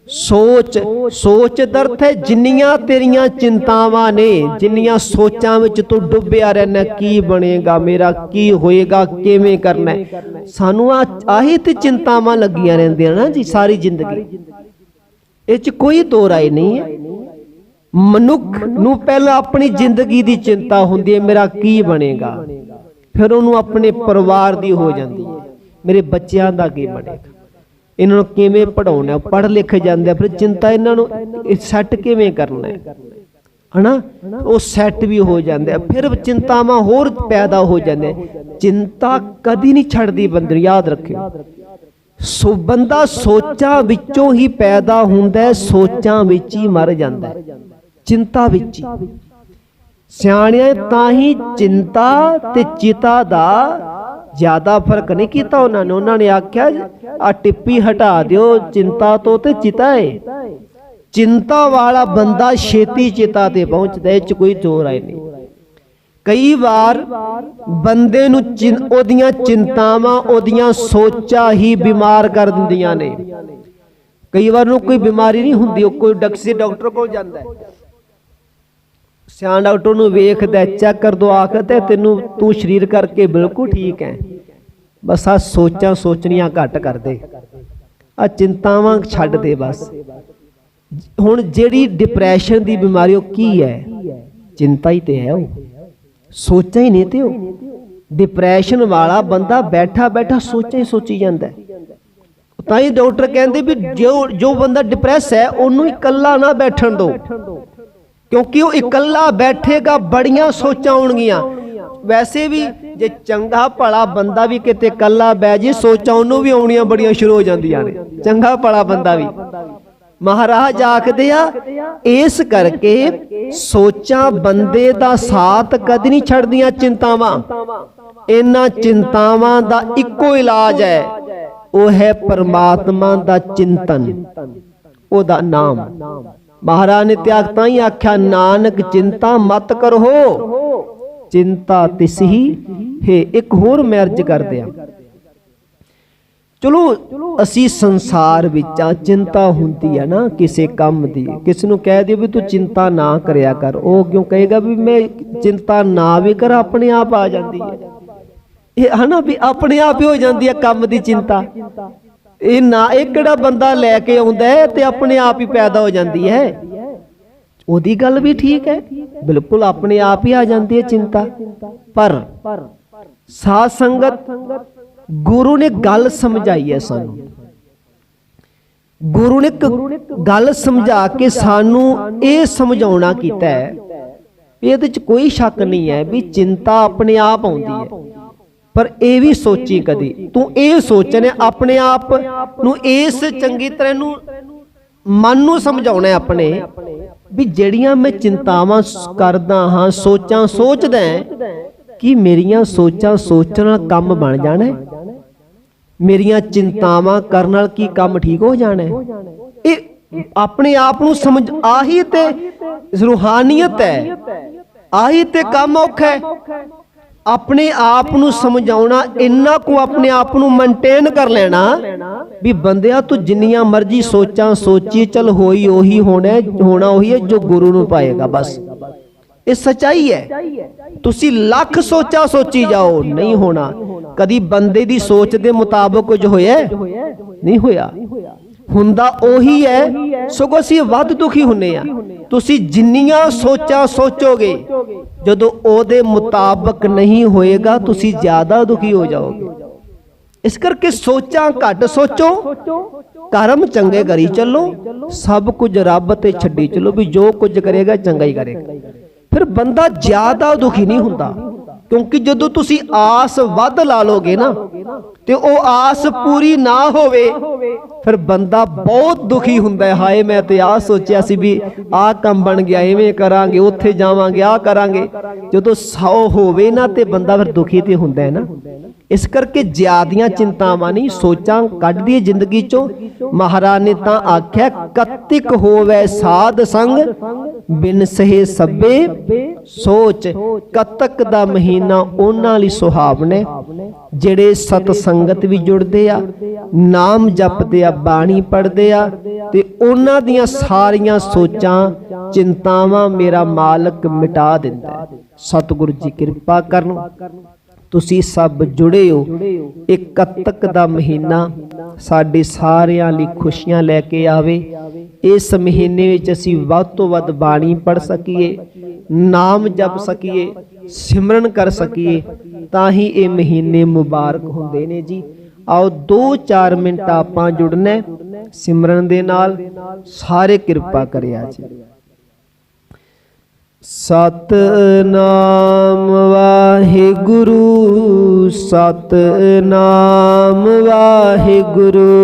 Speaker 1: सोच, सोच दर्थ है जिन्नियां तेरियां चिंतावां ने, जिन्नियां सोचां विच तू डुबिया रहना, की बनेगा मेरा, की होएगा, किवें करना है। सानू आही ते चिंतावां लगियां रहिंदियां ना जी सारी जिंदगी, इह कोई दो राय नहीं है। मनुख नू पहला अपनी जिंदगी दी चिंता हुंदी है मेरा की बनेगा, फिर उन्होंने अपने परिवार दी हो जाती है मेरे बच्चों का की बनेगा, इन्हों किवें पढ़ाउणा, पढ़ लिख जाते फिर चिंता इन्हों सैट किवें करना है ना, वो सैट भी हो जाते फिर चिंतावां होर पैदा हो जाते। चिंता कदी नहीं छड्डदी बंदे, याद रखियो। सो बंदा सोचां विचों ही पैदा हुंदा है, सोचां विच ही मर जांदा है, चिंता विच ही। सियाणियां तां ही चिंता ते चिता दा ज्यादा फर्क नहीं किया उन्होंने। उन्होंने आख्या आ टिप्पी हटा दियो चिंता तो ते चिता है। चिंता वाला बंदा छेती चिता ते पहुंचदा है, कोई दो राय नहीं। कई बार बंदे नू ओदियां चिंतावां, ओदियां सोचां ही बीमार कर दिंदियां ने। कई बार ਉਹਨੂੰ ਕੋਈ ਬਿਮਾਰੀ ਨਹੀਂ ਹੁੰਦੀ, ਉਹ ਕੋਈ ਡਾਕਟਰ ਕੋਲ ਜਾਂਦਾ ਹੈ, ਸਿਆਣ ਡਾਕਟਰ ਨੂੰ ਵੇਖਦਾ, ਚੈੱਕ ਕਰ ਦੋ, ਆਖਦਾ ਤੈਨੂੰ ਤੂੰ ਸਰੀਰ ਕਰਕੇ ਬਿਲਕੁਲ ਠੀਕ ਹੈ, ਬਸ ਆ ਸੋਚਾਂ ਸੋਚਣੀਆਂ ਘੱਟ ਕਰ ਦੇ, ਆ ਚਿੰਤਾਵਾਂ ਛੱਡ ਦੇ ਬਸ। ਹੁਣ ਜਿਹੜੀ ਡਿਪਰੈਸ਼ਨ ਦੀ ਬਿਮਾਰੀ ਉਹ ਕੀ ਹੈ? चिंता ही तो है, वो सोचा ही नहीं। तो डिप्रैशन वाला बंदा बैठा बैठा सोचा ही सोची जाता है। ताई डॉक्टर कहते भी जो बंदा डिप्रैस है उन्होंने इकल्ला ना बैठन दो, क्योंकि वो इकल्ला बैठेगा बड़ियां सोचा आउणगियां। वैसे भी जे चंगा भला बंदा भी किते कल्ला बह जे सोचा उन्होंने भी आउणियां बड़ियां शुरू हो जांदियां ने, चंगा भला बंदा भी। महाराज आखदे आ इस करके सोचा बंदे दा साथ कदी नहीं छड़दियां चिंतावां। इन्हां चिंतावां दा इक्को इलाज है, वो है परमात्मा दा चिंतन, ओदा नाम। महाराज ने त्याग ताई आख्या नानक चिंता मत करो, चिंता तिसही है। एक होर मैरिज कर दिया। चलो असी संसार विच चिंता हुंदी है ना किसी काम दी, किसी नूं कह दियो भी तू चिंता ना करया कर, वो क्यों कहेगा भी मैं चिंता ना भी कर, अपने आप आ जाती है, है ना, भी अपने आप ही हो जाती है काम दी चिंता। ये ना एक किहड़ा बंदा लैके आउंदा है ते अपने आप ही पैदा हो जाती है, ओदी गल भी ठीक है, बिल्कुल अपने आप ही आ जाती है चिंता। पर साध संगत गुरु ने गल समझाई है सानू, गुरु ने गल समझा के सानू ये समझाउणा कीता है, इहदे च कोई शक नहीं है भी चिंता अपने आप आउंदी है। पर ये भी सोची कदी तू ये सोचने अपने आप नू इस चंगी तरह नू मन नू समझाउणा है अपने भी जड़ियां मैं चिंतावां करदा हां, सोचां सोचदा कि मेरियां सोचां सोचण नाल काम बन जाना है, मेरियां चिंतावां करन नाल की काम ठीक हो जाना है। ये अपने आप नू समझ आही ते रूहानियत है, आही ते काम औखा है। अपने आप नू समझाउणा इन्ना को अपने आप नू मेनटेन कर लेना भी बंदिया तू जिन्नियां मर्जी सोचां सोची चल होई ओही होना ओही है जो गुरु नू पाएगा। बस ये सच्चाई है। तुसी लख सोचा सोची जाओ नहीं होना, कदी बंदे दी सोच दे मुताबिक जो होया नहीं होया, हुंदा ओही है, सगों असीं वध दुखी हुन्ने आ। तुसी जिन्नियां सोचा सोचोगे जदों ओदे मुताबिक नहीं होएगा तुसी ज्यादा दुखी हो जाओगे। इस करके सोचा घट सोचो, कर्म चंगे करी चलो, सब कुछ रब ते छड्डी चलो भी जो कुछ करेगा चंगा ही करेगा। फिर बंदा ज्यादा दुखी नहीं हुंदा, क्योंकि जदों तुसी आस वध ला लोगे ना ते ओ आस पूरी ना होवे फिर बंदा बहुत दुखी हुंदा है। हाय मैं ते आ सोचिया सी भी आ काम बन गया, इवें करांगे, उत्थे जावांगे, आ करांगे। जदों 100 होवे ना ते बंदा फिर दुखी ते हुंदा है ना। इस करके ज्यादियां चिंतावां नहीं, सोचां कढ दी जिंदगी चो। महाराज ने तां आख्या कतिक होवे साध संग बिन सहे सभे सोच। कतक दा महीना उन्हां लई सुहावने ਜਿਹੜੇ सत संगत भी जुड़ते आ, नाम जपते आ, बाणी पढ़ते आ ते उन्हां दियां सारियां सोचां चिंतावां मेरा मालक मिटा दिंदा है। सतगुरु जी कृपा करन तुसी सब जुड़े हो। एक कतक दा महीना साडे सारियां लई खुशियां लैके आवे। इस महीने विच असीं वध तो वध बाणी पढ़ सकीए, नाम जप सकीए, सिमरन कर सकीए, तां ही ये महीने मुबारक हुंदे ने जी। आओ 2-4 मिनट आपां जुड़ना सिमरन दे नाल, सारे कृपा करिया जी। सतनाम वाहिगुरु, सतनाम वाहिगुरु।